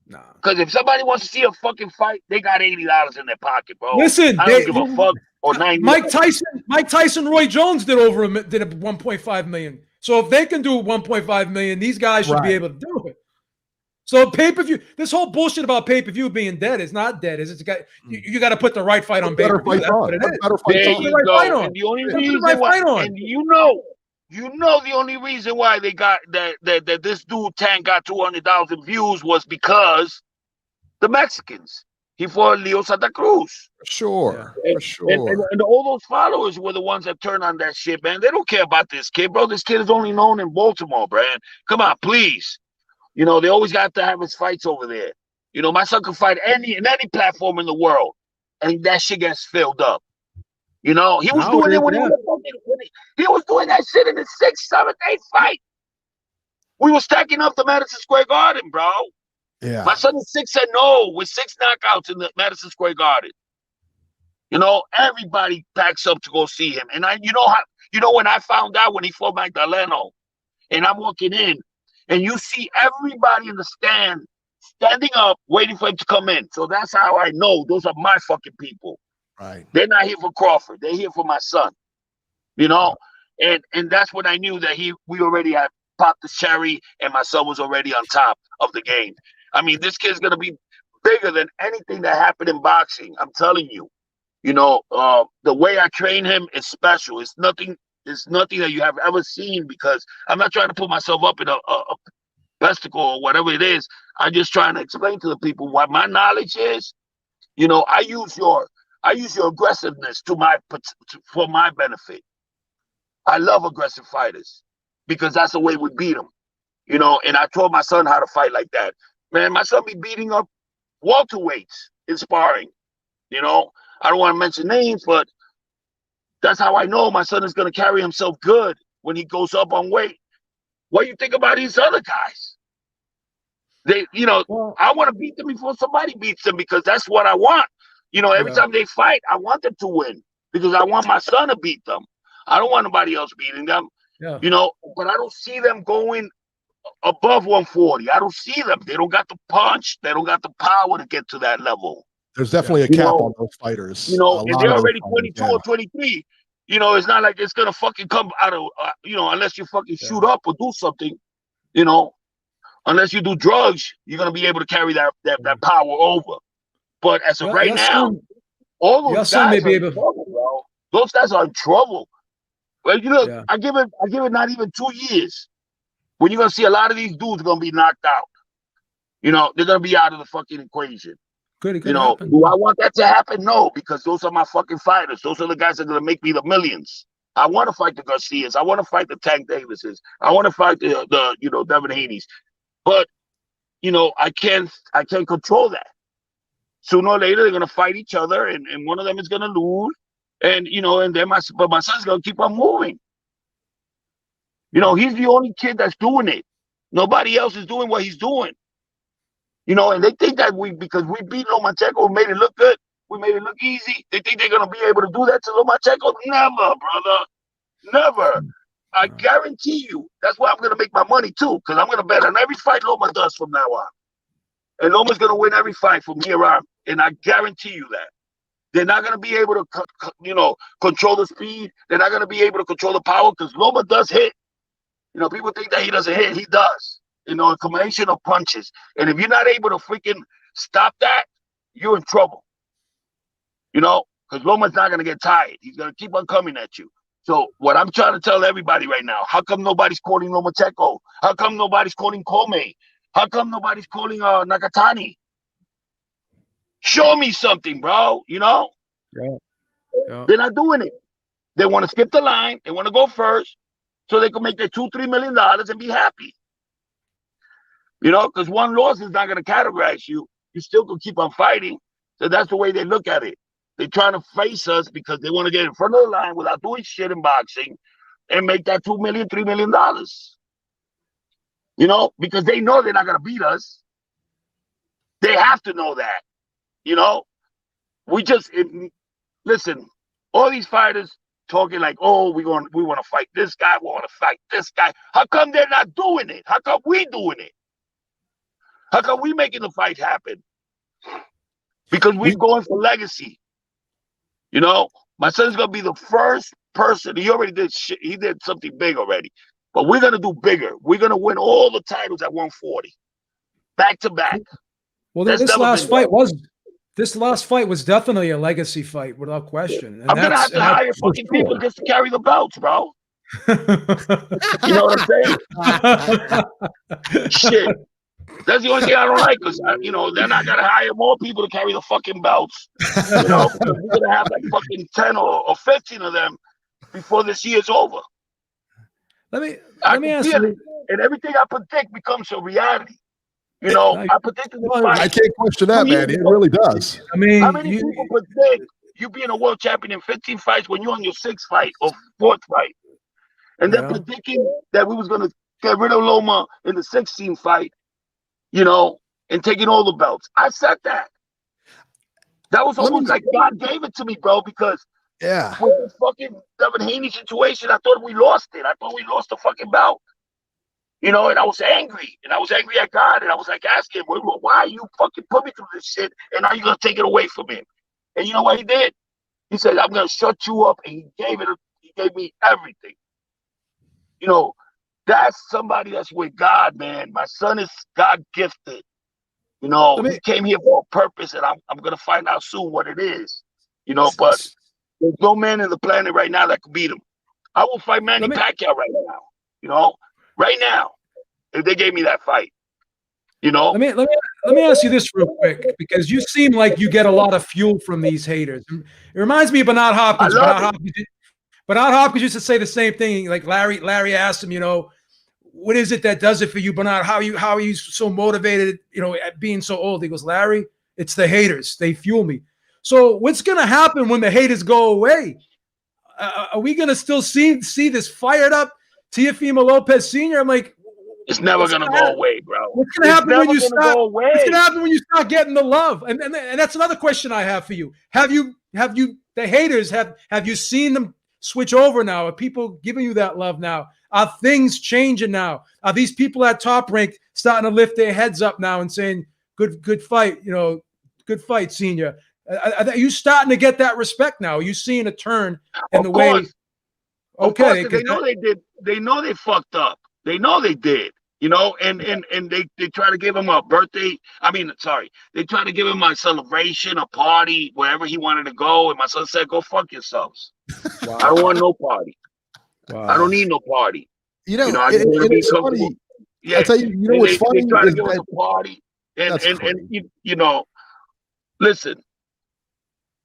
No. Because if somebody wants to see a fucking fight, they got $80 in their pocket, bro. Listen, I don't give a fuck. Or 90. Mike Tyson, Roy Jones did a 1.5 million. So if they can do 1.5 million, these guys should be able to do it. So pay-per-view, this whole bullshit about pay-per-view being dead is not dead. Is it? You got to put the right fight on pay-per-view. That's what it is. There you go. And the only reason why, and you know the only reason why they got that this dude Tank got 200,000 views was because the Mexicans. He fought Leo Santa Cruz. Sure. And all those followers were the ones that turned on that shit, man. They don't care about this kid, bro. This kid is only known in Baltimore, man. Come on, please. You know, they always got to have his fights over there. You know, my son can fight in any platform in the world, and that shit gets filled up. You know, he was doing it when he was doing that shit in the 6th, 7th, 8th fight. We were stacking up the Madison Square Garden, bro. Yeah. My son is 6-0 with 6 knockouts in the Madison Square Garden. You know, everybody packs up to go see him. And when I found out when he fought Magdaleno, and I'm walking in, and you see everybody in the stand standing up, waiting for him to come in. So that's how I know those are my fucking people. Right. They're not here for Crawford. They're here for my son. You know, and that's when I knew that we already had popped the cherry, and my son was already on top of the game. I mean, this kid's gonna be bigger than anything that happened in boxing. I'm telling you. You know, the way I train him is special. It's nothing that you have ever seen, because I'm not trying to put myself up in a besticle or whatever it is. I'm just trying to explain to the people what my knowledge is. You know, I use your aggressiveness for my benefit. I love aggressive fighters because that's the way we beat them. You know, and I told my son how to fight like that. Man, my son be beating up welterweights in sparring. You know, I don't want to mention names, but that's how I know my son is going to carry himself good when he goes up on weight. What do you think about these other guys? I want to beat them before somebody beats them, because that's what I want. You know, every time they fight, I want them to win, because I want my son to beat them. I don't want nobody else beating them. Yeah. You know, but I don't see them going above 140. I don't see them. They don't got the punch. They don't got the power to get to that level. There's definitely a cap on those fighters. You know, and they're already 22 or 23. You know, it's not like it's gonna fucking come out of unless you fucking shoot up or do something. You know, unless you do drugs, you're gonna be able to carry that power over. But as of right now, all those guys are in trouble, bro. Those guys are in trouble. Well, you know, I give it not even 2 years when you're gonna see a lot of these dudes are gonna be knocked out. You know, they're gonna be out of the fucking equation. Could do I want that to happen? No, because those are my fucking fighters. Those are the guys that are gonna make me the millions. I want to fight the Garcias. I want to fight the Tank Davises. I want to fight the Devin Haney's. But you know, I can't control that. Sooner or later, they're gonna fight each other, and one of them is gonna lose. And then my son's gonna keep on moving. You know, he's the only kid that's doing it. Nobody else is doing what he's doing. You know, and they think that because we beat Lomachenko, we made it look good, we made it look easy. They think they're gonna be able to do that to Lomachenko. Never, brother. Never. I guarantee you. That's why I'm gonna make my money too, because I'm gonna bet on every fight Loma does from now on. And Loma's gonna win every fight from here on, and I guarantee you that. They're not gonna be able to, control the speed. They're not gonna be able to control the power because Loma does hit. You know, people think that he doesn't hit. He does. You know, a combination of punches. And if you're not able to freaking stop that, you're in trouble. You know, because Loma's not gonna get tired. He's gonna keep on coming at you. So what I'm trying to tell everybody right now, how come nobody's calling Lomachenko? How come nobody's calling Kome? How come nobody's calling Nakatani? Show me something, bro. You know? Yeah. They're not doing it. They want to skip the line. They want to go first so they can make their $2-3 million and be happy. You know, because one loss is not going to categorize you. You still can keep on fighting. So that's the way they look at it. They're trying to face us because they want to get in front of the line without doing shit in boxing and make that $2 million, $3 million. You know, because they know they're not going to beat us. They have to know that. You know, listen, all these fighters talking like, oh, we want to fight this guy, we want to fight this guy. How come they're not doing it? How come we doing it? How come we making the fight happen? Because we're going for legacy. You know, my son's gonna be the first person. He already did shit. He did something big already, but we're gonna do bigger. We're gonna win all the titles at 140, back to back. Well, this last fight was definitely a legacy fight without question. And I'm gonna have to hire fucking people just to carry the belts, bro. You know what I'm saying? Shit. That's the only thing I don't like, because they're not gonna hire more people to carry the fucking belts. You know, we're gonna have like fucking 10 or 15 of them before this year's over. Let me ask you, and everything I predict becomes a reality. You know, I predicted the fight. I can't question that, man. It really does. I mean, how many people predict you being a world champion in 15 fights when you're on your 6th fight or 4th fight, and then predicting that we was gonna get rid of Loma in the 16th fight? You know, and taking all the belts. I said that. That was almost like God gave it to me, bro, because with the fucking Devin Haney situation, I thought we lost it. I thought we lost the fucking belt. You know, and I was angry. And I was angry at God. And I was like asking him, why you fucking put me through this shit, and now you're going to take it away from him? And you know what he did? He said, I'm going to shut you up. And he gave me everything. You know, that's somebody that's with God, man. My son is God gifted. You know, he came here for a purpose, and I'm going to find out soon what it is. You know, but there's no man in the planet right now that could beat him. I will fight Manny Pacquiao right now. You know, right now, if they gave me that fight. You know. Let me ask you this real quick, because you seem like you get a lot of fuel from these haters. It reminds me of Bernard Hopkins. Bernard Hopkins used to say the same thing. Like Larry asked him, you know, what is it that does it for you, Bernard? How are you so motivated, you know, at being so old? He goes, Larry, it's the haters. They fuel me. So what's going to happen when the haters go away? Are we going to still see this fired up Teofimo Lopez Sr.? I'm like, it's never going to go away, bro. What's going to happen when you start? What's going to happen when you start getting the love? And that's another question I have for you. Have you the haters, have you seen them switch over now? Are people giving you that love now? Are things changing now? Are these people at Top Rank starting to lift their heads up now and saying, good fight, you know, good fight, Senior? Are you starting to get that respect now? Are you seeing a turn in the way? Okay, they know they did. They know they fucked up. They know they did. You know, and they try to give him a birthday. They try to give him a celebration, a party, wherever he wanted to go. And my son said, "Go fuck yourselves. Wow. I don't want no party. Wow. I don't need no party. You know it's funny. Yeah, I tell you, you know what's funny? They try to give us a party, and you know, listen.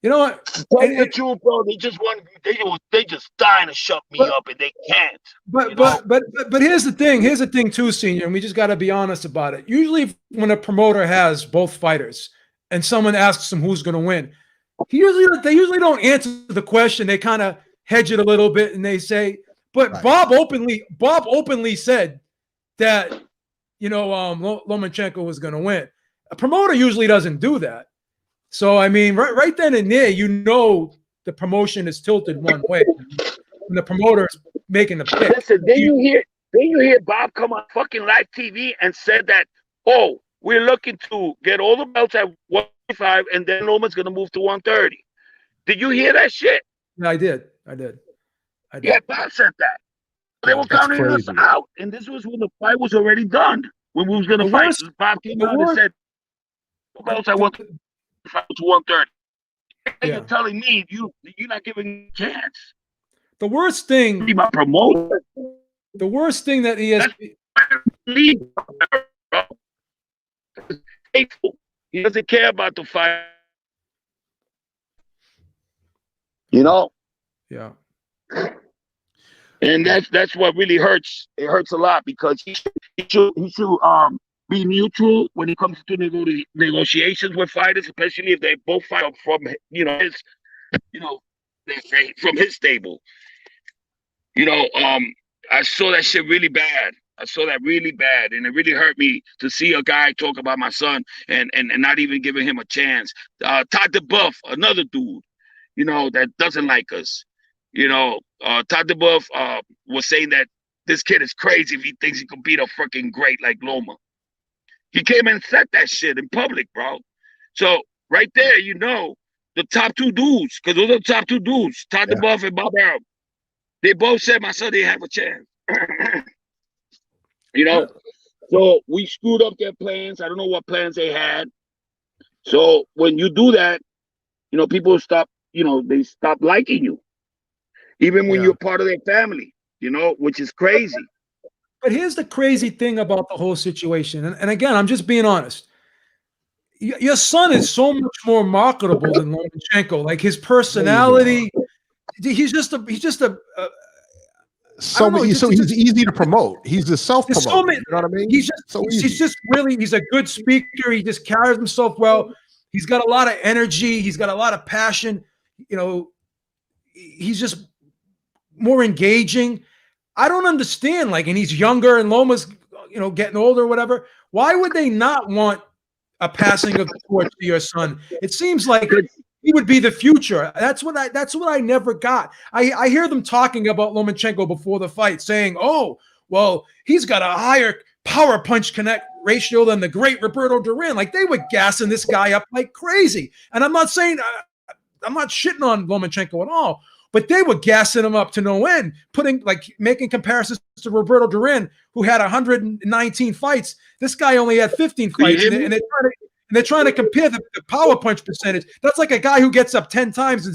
You know what? Tell you the truth, bro. They just dying to shut me up, and they can't. But here's the thing. Here's the thing too, Senior, and we just got to be honest about it. Usually, when a promoter has both fighters, and someone asks them who's going to win, they usually don't answer the question. They kind of hedge it a little bit, and they say, "But right." Bob openly said that, you know, Lomachenko was going to win. A promoter usually doesn't do that. So I mean, right then and there, you know, the promotion is tilted one way when the promoter is making the pick. Listen, then you hear Bob come on fucking live TV and said that, oh, we're looking to get all the belts at 125, and then Loman's gonna move to 130. Did you hear that shit? Yeah, I did. Yeah, Bob said that. They were counting us out, and this was when the fight was already done. When we was gonna fight, Bob came out and said, belts at 125 to 130. And you're telling me you're not giving me a chance. The worst thing, be my promoter. The worst thing that ESPN. He doesn't care about the fight. You know? Yeah. And that's what really hurts. It hurts a lot because he should be neutral when it comes to negotiations with fighters, especially if they both fight from from his stable. I saw that shit really bad. I saw that really bad, and it really hurt me to see a guy talk about my son and not even giving him a chance. Todd DeBuff, another dude, that doesn't like us. Todd DeBuff was saying that this kid is crazy if he thinks he could beat a freaking great like Loma. He came and said that shit in public, bro. So right there, the top two dudes, because those are the top two dudes, Todd DeBuff and Bob Arum. They both said my son didn't have a chance. So we screwed up their plans. I don't know what plans they had. So when you do that, people stop, they stop liking you. Even when you're part of their family, which is crazy. But here's the crazy thing about the whole situation. And again, I'm just being honest. Your son is so much more marketable than Lomachenko. Like his personality, he's easy to promote. He's a self-promoter. You know what I mean? He's a good speaker. He just carries himself well. He's got a lot of energy. He's got a lot of passion. He's just more engaging. I don't understand. And he's younger, and Loma's, getting older or whatever. Why would they not want a passing of the torch to your son? It seems like he would be the future. That's what I never got. I hear them talking about Lomachenko before the fight, saying, "Oh, well, he's got a higher power punch connect ratio than the great Roberto Duran." Like they were gassing this guy up like crazy. And I'm not saying I'm not shitting on Lomachenko at all, but they were gassing him up to no end, making comparisons to Roberto Duran, who had 119 fights. This guy only had 15 fights, and they're trying to compare the power punch percentage. That's like a guy who gets up 10 times and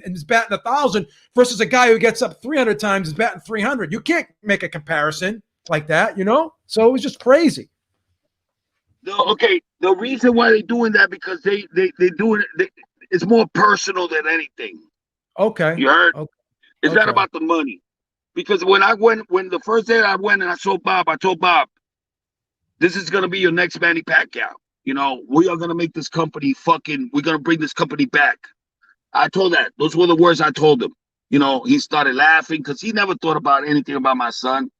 is batting 1,000 versus a guy who gets up 300 times and is batting 300. You can't make a comparison like that, So it was just crazy. Okay, the reason why they're doing that because they doing it. It's more personal than anything. Okay. You heard? Okay. It's not about the money. Because when the first day I went and I saw Bob, I told Bob, this is going to be your next Manny Pacquiao. We are going to make this company we're going to bring this company back. I told that. Those were the words I told him. He started laughing because he never thought about anything about my son.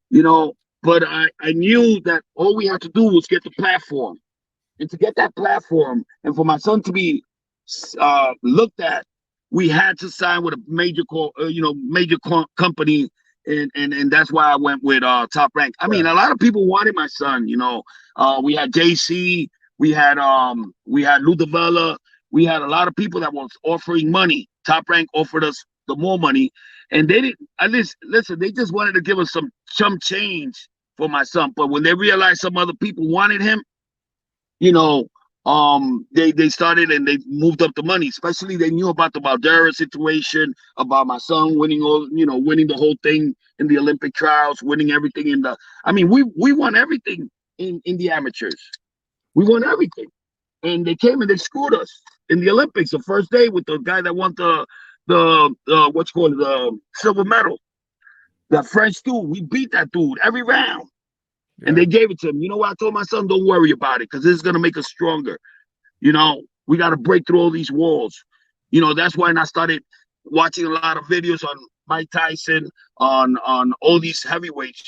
But I knew that all we had to do was get the platform. And to get that platform and for my son to be looked at, we had to sign with a major company, and that's why I went with Top Rank. I mean, a lot of people wanted my son. We had JC, we had Lou Davella, we had a lot of people that was offering money. Top Rank offered us the more money, and they didn't. Listen, they just wanted to give us some change for my son. But when they realized some other people wanted him, they started and they moved up the money. Especially they knew about the Valdera situation, about my son winning winning the whole thing in the Olympic trials, winning everything we won everything in the amateurs. We won everything. And they came and they screwed us in the Olympics the first day with the guy that won the silver medal. That French dude, we beat that dude every round. Yeah. And they gave it to him. You know what? I told my son, don't worry about it because this is going to make us stronger. We got to break through all these walls. That's when I started watching a lot of videos on Mike Tyson, on all these heavyweights,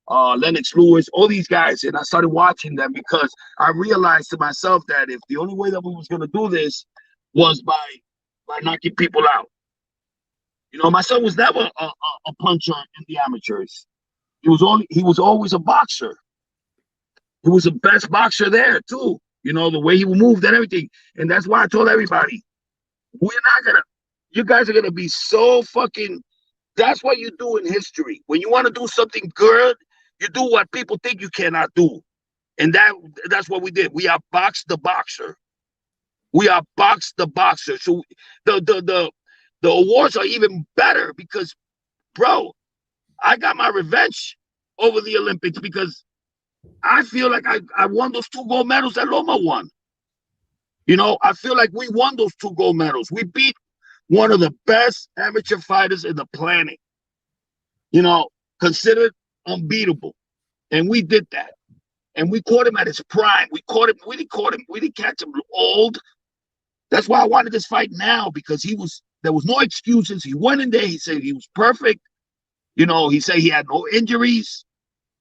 Lennox Lewis, all these guys, and I started watching them because I realized to myself that if the only way that we was gonna do this was by knocking people out. You know, my son was never a puncher in the amateurs. He was always a boxer. He was the best boxer there too. You know, the way he moved and everything. And that's why I told everybody, you guys are gonna be so fucking. That's what you do in history. When you want to do something good, you do what people think you cannot do. And that's what we did. We outboxed the boxer. We outboxed the boxer. So the awards are even better because, bro, I got my revenge over the Olympics because I feel like I won those 2 gold medals that Loma won. You know, I feel like we won those 2 gold medals. We beat one of the best amateur fighters in the planet. You know, considered unbeatable. And we did that. And we caught him at his prime. We didn't catch him old. That's why I wanted this fight now, because there was no excuses. He went in there, he said he was perfect. You know, he said he had no injuries.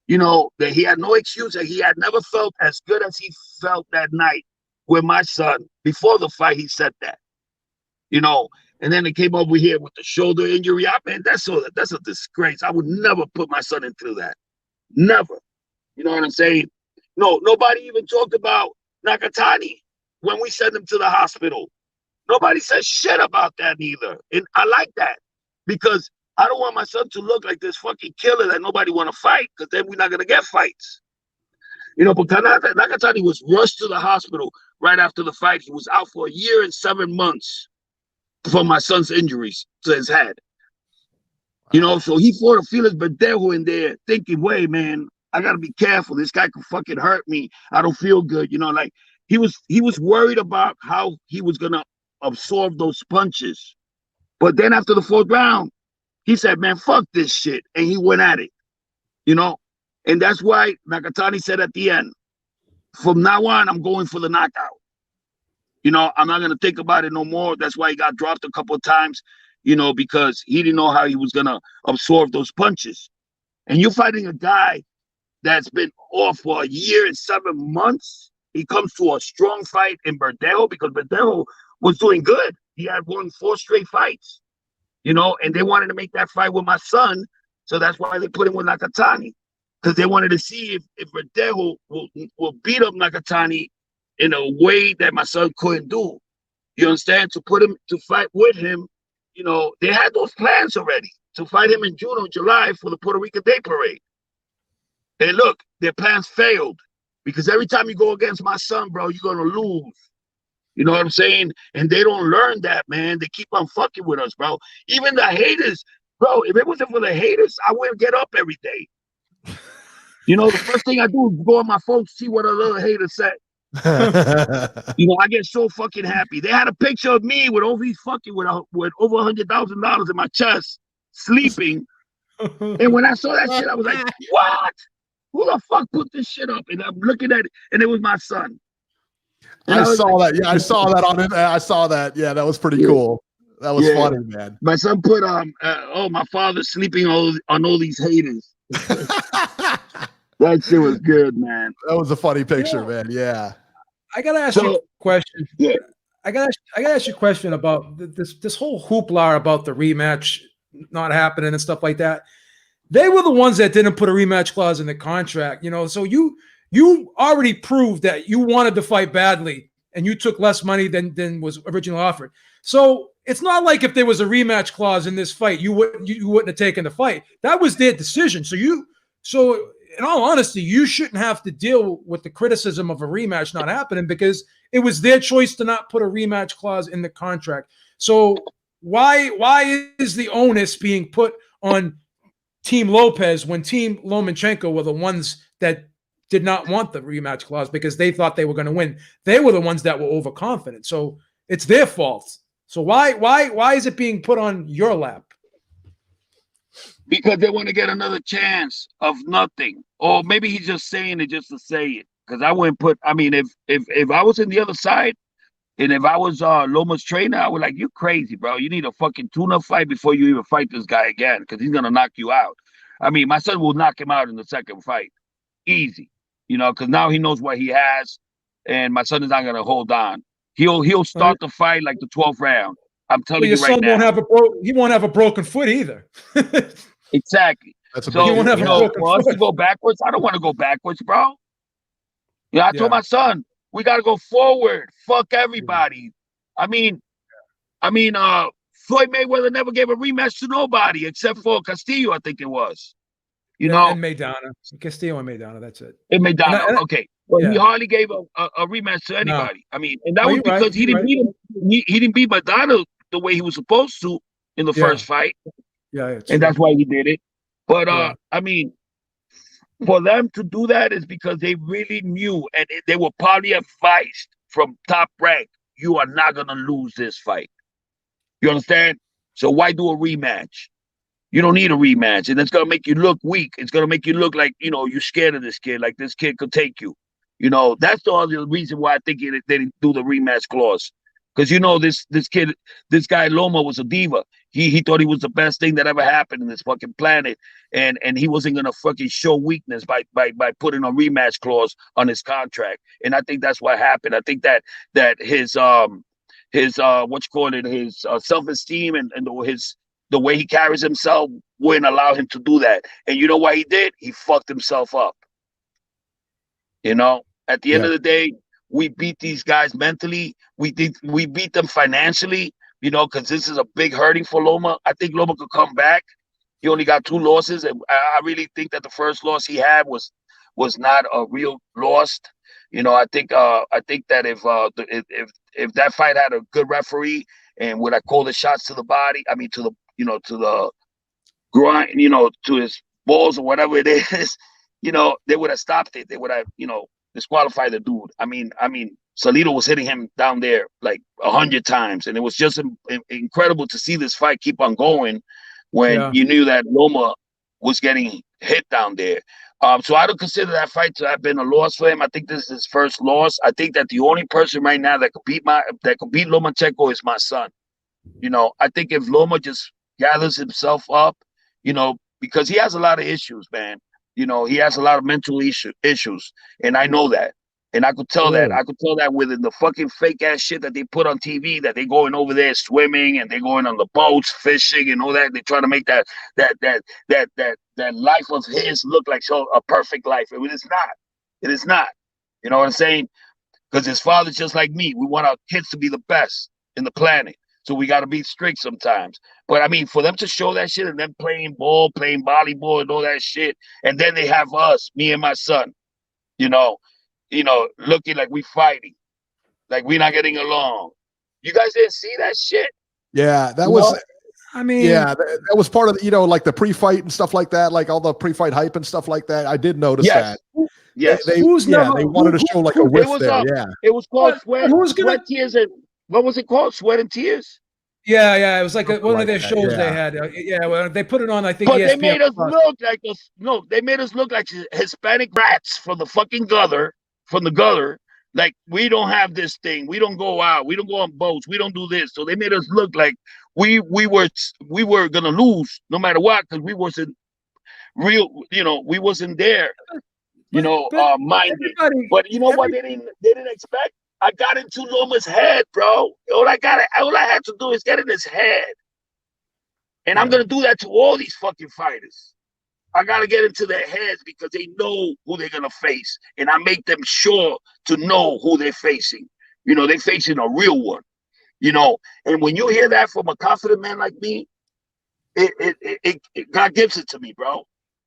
You know, that he had no excuse, that he had never felt as good as he felt that night with my son. Before the fight, he said that. You know, and then it came over here with the shoulder injury. Man, that's a disgrace. I would never put my son into that. Never. You know what I'm saying? No, nobody even talked about Nakatani when we sent him to the hospital. Nobody said shit about that neither. And I like that because I don't want my son to look like this fucking killer that nobody want to fight, because then we're not going to get fights. You know, but Nakatani was rushed to the hospital right after the fight. He was out for 1 year and 7 months from my son's injuries to his head. You know, so he fought a Felix Verdejo in there thinking, wait, man, I got to be careful. This guy could fucking hurt me. I don't feel good. You know, like he was worried about how he was going to absorb those punches. But then after the 4th round, he said, man, fuck this shit. And he went at it, you know? And that's why Nakatani said at the end, from now on, I'm going for the knockout. You know, I'm not going to think about it no more. That's why he got dropped a couple of times, you know, because he didn't know how he was going to absorb those punches. And you're fighting a guy that's been off for 1 year and 7 months. He comes to a strong fight in Verdejo because Verdejo was doing good. He had won 4 straight fights, you know, and they wanted to make that fight with my son. So that's why they put him with Nakatani, because they wanted to see if Verdejo will beat up Nakatani in a way that my son couldn't do. You understand? To put him to fight with him, you know, they had those plans already to fight him in June or July for the Puerto Rico Day Parade. And look, their plans failed because every time you go against my son, bro, you're going to lose. You know what I'm saying? And they don't learn that, man. They keep on fucking with us, bro. Even the haters, bro, if it wasn't for the haters, I wouldn't get up every day. You know, the first thing I do is go on my phone to see what a little hater said. You know, I get so fucking happy. They had a picture of me with all these fucking with over $100,000 in my chest, sleeping. And when I saw that shit, I was like, what? Who the fuck put this shit up? And I'm looking at it, and it was my son. I saw that. Yeah, I saw that on it. I saw that. Yeah, that was pretty cool. That was funny, man. My son put my father's sleeping on all these haters. That shit was good, man. That was a funny picture, man. Yeah. I gotta ask you a question. Yeah. I gotta ask you a question about this whole hoopla about the rematch not happening and stuff like that. They were the ones that didn't put a rematch clause in the contract, you know. So you already proved that you wanted to fight badly and you took less money than was originally offered. So it's not like if there was a rematch clause in this fight, you wouldn't have taken the fight. That was their decision. So in all honesty, you shouldn't have to deal with the criticism of a rematch not happening because it was their choice to not put a rematch clause in the contract. So why is the onus being put on Team Lopez when Team Lomachenko were the ones that did not want the rematch clause because they thought they were going to win? They were the ones that were overconfident. So it's their fault. So why is it being put on your lap? Because they want to get another chance of nothing. Or maybe he's just saying it just to say it. Because I wouldn't put, I mean, if I was in the other side, and if I was Loma's trainer, I would you crazy, bro. You need a fucking tune-up fight before you even fight this guy again, because he's going to knock you out. I mean, my son will knock him out in the second fight, easy. Because now he knows what he has, and my son is not gonna hold on. He'll start the fight like the 12th round. I'm Well, telling your you right son now. he won't have a broken foot either. Exactly. That's a So He won't have a broken for us to foot. go backwards, I don't want to go backwards, bro. I told Yeah. my son, we got to go forward. Fuck everybody. I mean, Floyd Mayweather never gave a rematch to nobody except for Castillo, I think it was. And Maidana, Castillo and Maidana. That's it. And Maidana, okay. Well, he yeah. hardly gave a rematch to No. anybody. I mean, and that No, was you're because right. he didn't beat him. He didn't beat Maidana the way he was supposed to in the first fight, Yeah, and that's why he did it. But Yeah. I mean, for them to do that is because they really knew, and they were probably advised from top rank, you are not gonna lose this fight. You understand? So why do a rematch? You don't need a rematch, and it's gonna make you look weak. It's gonna make you look like you're scared of this kid, like this kid could take you. That's the only reason why I think they didn't do the rematch clause. Because this guy Loma was a diva. He thought he was the best thing that ever happened in this fucking planet, and he wasn't gonna fucking show weakness by putting a rematch clause on his contract. And I think that's what happened. I think that his what you call it, his self-esteem and the way he carries himself wouldn't allow him to do that. And you know what he did? He fucked himself up. At the end of the day, we beat these guys mentally. We beat them financially, because this is a big hurting for Loma. I think Loma could come back. He only got 2 losses, and I really think that the first loss he had was not a real loss. I think that if that fight had a good referee and would I call the shots to the body, I mean to the grind, to his balls or whatever it is, they would have stopped it. They would have, disqualified the dude. I mean, Salido was hitting him down there like 100 times, and it was just incredible to see this fight keep on going when you knew that Loma was getting hit down there. So I don't consider that fight to have been a loss for him. I think this is his first loss. I think that the only person right now that could beat Lomachenko is my son. I think if Loma just gathers himself up, because he has a lot of issues, man. He has a lot of mental issues, and I know that. And I could tell that. I could tell that within the fucking fake ass shit that they put on TV, that they going over there swimming and they going on the boats, fishing and all that. They try to make that life of his look like a perfect life. It is not. It is not. You know what I'm saying? Because his father's just like me. We want our kids to be the best in the planet. So we got to be strict sometimes. But I mean, for them to show that shit and them playing ball, playing volleyball and all that shit, and then they have us, me and my son, looking like we fighting, like we're not getting along. You guys didn't see that shit? Yeah, that was. I mean, yeah, that was part of like the pre-fight and stuff like that, like all the pre-fight hype and stuff like that. I did notice that. Yes. They wanted to show like a rift there. Yeah. It was called But Sweat, Tears, and what was it called? Sweat and Tears? Yeah. It was like one of their that, shows they had. Well, they put it on, I think, But ESPN. they made us look like this. No, they made us look like Hispanic rats from the fucking gutter, Like, we don't have this thing. We don't go out. We don't go on boats. We don't do this. So they made us look like we were gonna lose no matter what, because we wasn't real. We wasn't there. Minded. But you know what? They didn't expect. I got into Loma's head, bro. All I had to do is get in his head. And I'm gonna do that to all these fucking fighters. I gotta get into their heads because they know who they're gonna face, and I make them sure to know who they're facing. They're facing a real one. And when you hear that from a confident man like me, God gives it to me, bro.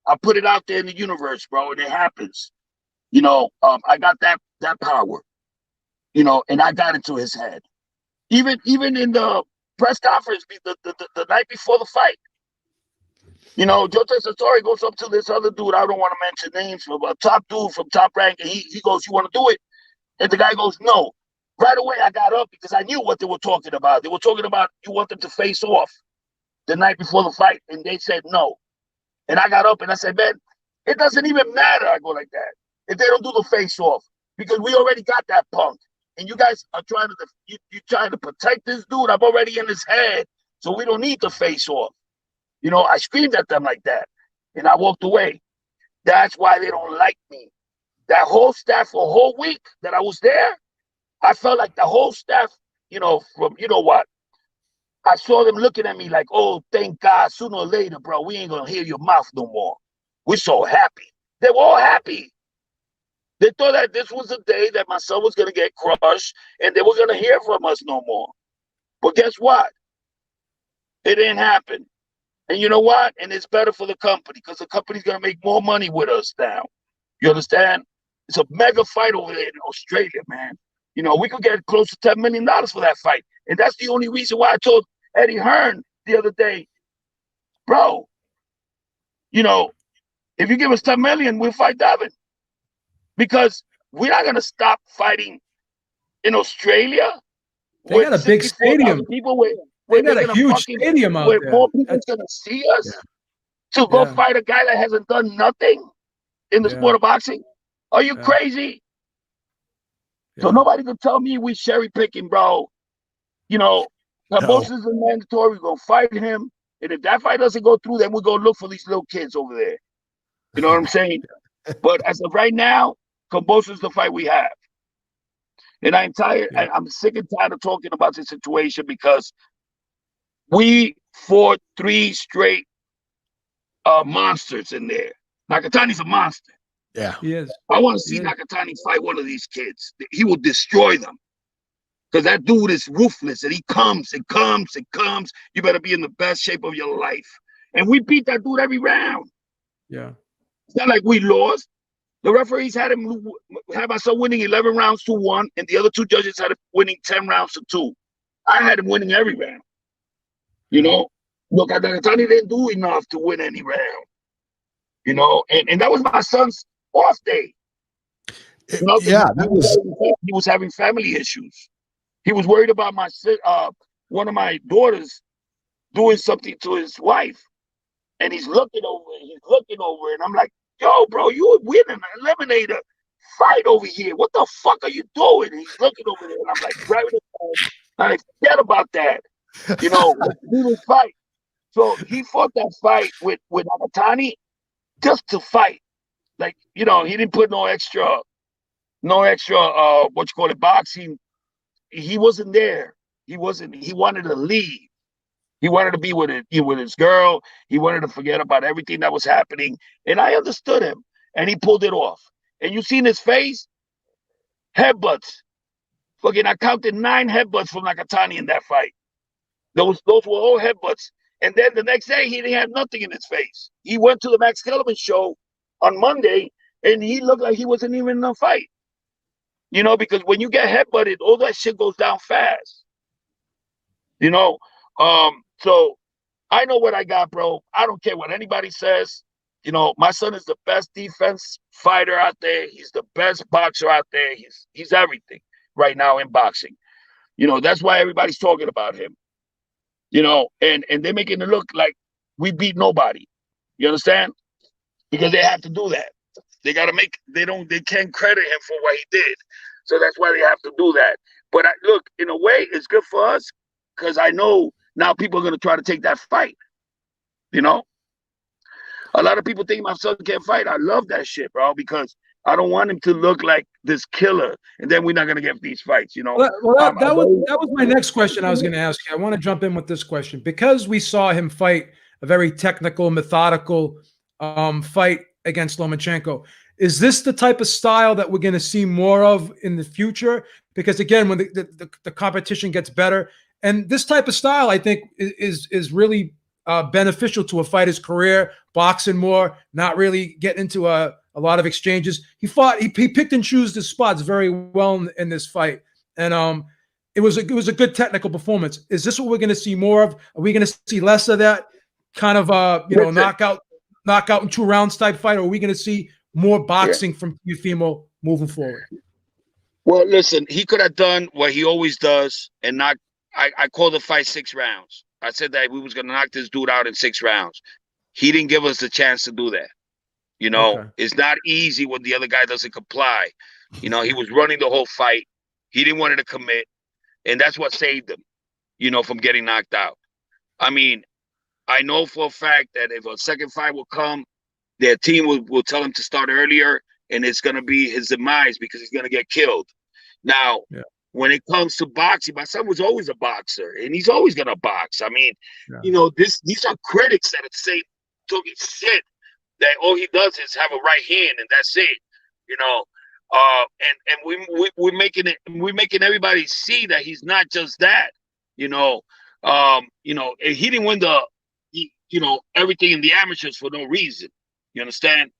I put it out there in the universe, bro, and it happens. I got that power. And I got into his head. Even in the press conference the night before the fight. Joe Tessitore goes up to this other dude. I don't want to mention names, from a top dude from Top Rank, and he goes, "You want to do it?" And the guy goes, "No." Right away, I got up because I knew what they were talking about. They were talking about you want them to face off the night before the fight, and they said no. And I got up and I said, "Man, it doesn't even matter." I go like that if they don't do the face off, because we already got that punk, and you guys are trying to protect this dude. I'm already in his head, so we don't need to face off. I screamed at them like that. and I walked away. That's why they don't like me. That whole staff for a whole week that I was there, I felt like the whole staff, from what? I saw them looking at me like, oh, thank God, sooner or later, bro, we ain't gonna hear your mouth no more. We're so happy. They were all happy. They thought that this was the day that my son was gonna get crushed and they were gonna hear from us no more. But guess what? It didn't happen. And you know what? And it's better for the company because the company's gonna make more money with us now. You understand? It's a mega fight over there in Australia, man. We could get close to $10 million for that fight. And that's the only reason why I told Eddie Hearn the other day, bro, if you give us 10 million, we'll fight Devin. Because we're not going to stop fighting in Australia. They got a big stadium. People where they got a huge stadium out there. More people are going to see us to go fight a guy that hasn't done nothing in the sport of boxing. Are you crazy? So nobody can tell me we cherry picking, bro. Kambosos is mandatory. We're going to fight him. And if that fight doesn't go through, then we're going to look for these little kids over there. You know what I'm saying? But as of right now, Kambosos is the fight we have. And I'm tired. Yeah. I'm sick and tired of talking about this situation because we fought 3 straight monsters in there. Nakatani's a monster. Yeah, he is. I want to see Nakatani fight one of these kids. He will destroy them. Because that dude is ruthless and he comes and comes and comes. You better be in the best shape of your life. And we beat that dude every round. Yeah. It's not like we lost. The referees had my son winning 11 rounds to 1, and the other 2 judges had him winning 10 rounds to 2. I had him winning every round. Look, Nakatani didn't do enough to win any round. And that was my son's off day. He was having family issues. He was worried about one of my daughters doing something to his wife. And he's looking over, and I'm like, yo, bro, you would win an eliminator fight over here. What the fuck are you doing? And he's looking over there, and I'm like, grabbing his phone. I like, forget about that. Let's do this fight. So he fought that fight with Nakatani just to fight. Like, he didn't put no extra, boxing. He wasn't there. He wanted to leave. He wanted to be with his girl. He wanted to forget about everything that was happening. And I understood him. And he pulled it off. And you seen his face? Headbutts. Fucking, I counted 9 headbutts from Nakatani in that fight. Those were all headbutts. And then the next day, he didn't have nothing in his face. He went to the Max Kellerman show on Monday, and he looked like he wasn't even in a fight. Because when you get headbutted, all that shit goes down fast. So I know what I got, bro. I don't care what anybody says. My son is the best defense fighter out there. He's the best boxer out there. He's everything right now in boxing. That's why everybody's talking about him. And they're making it look like we beat nobody. You understand? Because they have to do that. They can't credit him for what he did. So that's why they have to do that. But look, in a way, it's good for us because I know now people are going to try to take that fight. A lot of people think my son can't fight. I love that shit, bro, because I don't want him to look like this killer, and then we're not going to get these fights, Well, that was my next question I was going to ask you. I want to jump in with this question. Because we saw him fight a very technical, methodical fight against Lomachenko, is this the type of style that we're going to see more of in the future? Because, again, when the competition gets better, and this type of style, I think, is really beneficial to a fighter's career, boxing more, not really getting into a lot of exchanges. He picked and chose his spots very well in this fight. And it was a good technical performance. Is this what we're going to see more of? Are we going to see less of that kind of knockout in 2 rounds type fight? Or are we going to see more boxing from Teofimo moving forward? Well, listen, he could have done what he always does and not. I called the fight 6 rounds. I said that we was going to knock this dude out in 6 rounds. He didn't give us the chance to do that. It's not easy when the other guy doesn't comply. He was running the whole fight. He didn't want to commit. And that's what saved him, from getting knocked out. I mean, I know for a fact that if a second fight will come, their team will tell him to start earlier, and it's going to be his demise because he's going to get killed. Now, when it comes to boxing, my son was always a boxer, and he's always going to box. I mean, these are critics that say talking shit that all he does is have a right hand and that's it. And we're making everybody see that he's not just that. And he didn't win everything in the amateurs for no reason. You understand?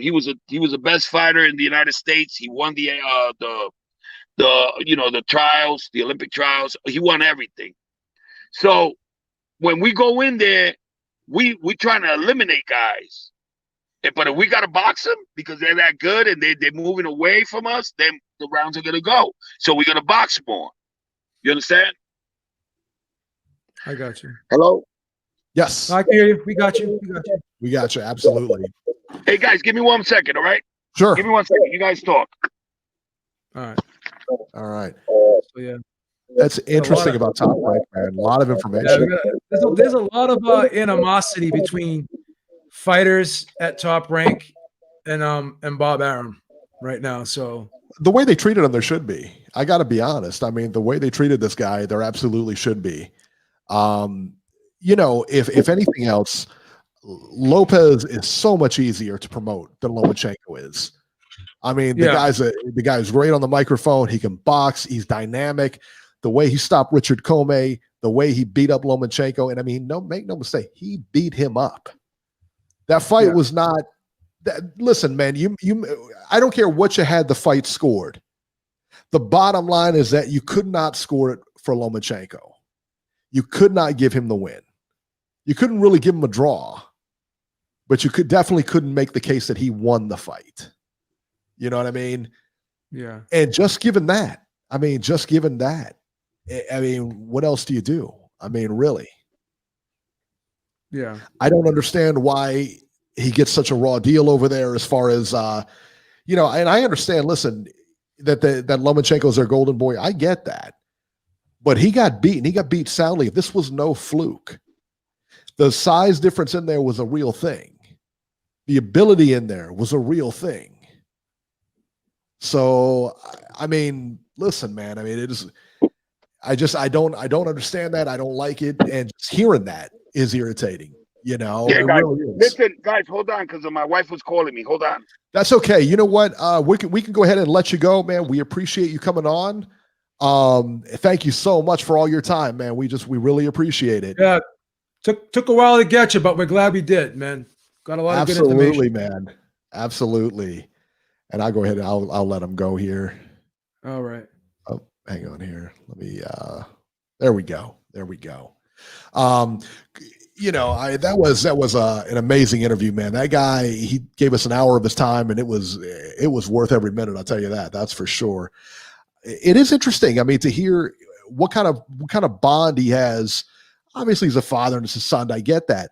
He was the best fighter in the United States. He won the trials, the Olympic trials. He won everything. So when we go in there, we trying to eliminate guys. But if we got to box them because they're that good and they're moving away from us, then the rounds are going to go. So we're going to box more. You understand? I got you. Hello? Yes. I can hear you. We got you. We got you. Absolutely. Hey, guys, give me 1 second, all right? Sure. Give me 1 second. You guys talk. All right. So, yeah. That's interesting about Top Rank, man. A lot of information. There's a lot of animosity between fighters at Top Rank and Bob Arum right now. So the way they treated him, there should be. I got to be honest. I mean, the way they treated this guy, there absolutely should be. If anything else, Lopez is so much easier to promote than Lomachenko is. I mean, the guy's great on the microphone. He can box. He's dynamic. The way he stopped Richard Comey, the way he beat up Lomachenko, and I mean, make no mistake, he beat him up. That fight was not. Listen, man, I don't care what you had the fight scored. The bottom line is that you could not score it for Lomachenko. You could not give him the win. You couldn't really give him a draw, but you definitely couldn't make the case that he won the fight. You know what I mean? Yeah. And just given that, what else do you do? I mean, really? Yeah. I don't understand why he gets such a raw deal over there as far as, and I understand, listen, that Lomachenko's their golden boy. I get that. But he got beaten. He got beat soundly. This was no fluke. The size difference in there was a real thing. The ability in there was a real thing. So, I mean, listen, man. I mean, it is. I don't understand that. I don't like it, and just hearing that is irritating. Yeah, guys, really listen, guys, hold on, because my wife was calling me. Hold on. That's okay. You know what? We can go ahead and let you go, man. We appreciate you coming on. Thank you so much for all your time, man. We really appreciate it. Yeah, took a while to get you, but we're glad we did, man. Got a lot of good information. Absolutely, man. Absolutely. And I'll go ahead and I'll let him go here. All right. Oh, hang on here. Let me. There we go. That was an amazing interview, man. That guy, he gave us an hour of his time, and it was worth every minute. I'll tell you that. That's for sure. It is interesting. I mean, to hear what kind of bond he has. Obviously, he's a father and it's his son. I get that,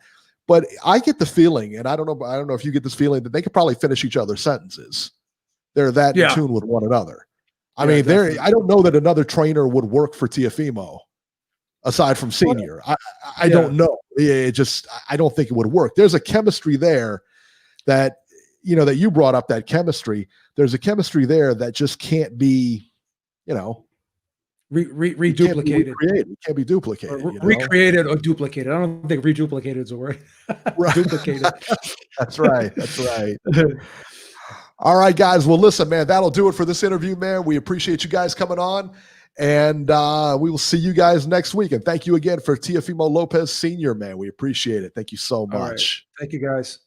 but I get the feeling, and I don't know if you get this feeling, that they could probably finish each other's sentences. They're that in tune with one another. I mean, I don't know that another trainer would work for Teofimo aside from Senior. I don't know. I don't think it would work. There's a chemistry there that you brought up, that chemistry. There's a chemistry there that just can't be, reduplicated. It can't be duplicated. Recreated or duplicated. I don't think reduplicated is a word. Right. Duplicated. That's right. All right, guys. Well, listen, man, that'll do it for this interview, man. We appreciate you guys coming on, and we will see you guys next week. And thank you again for Teofimo Lopez Sr., man. We appreciate it. Thank you so much. Right. Thank you, guys.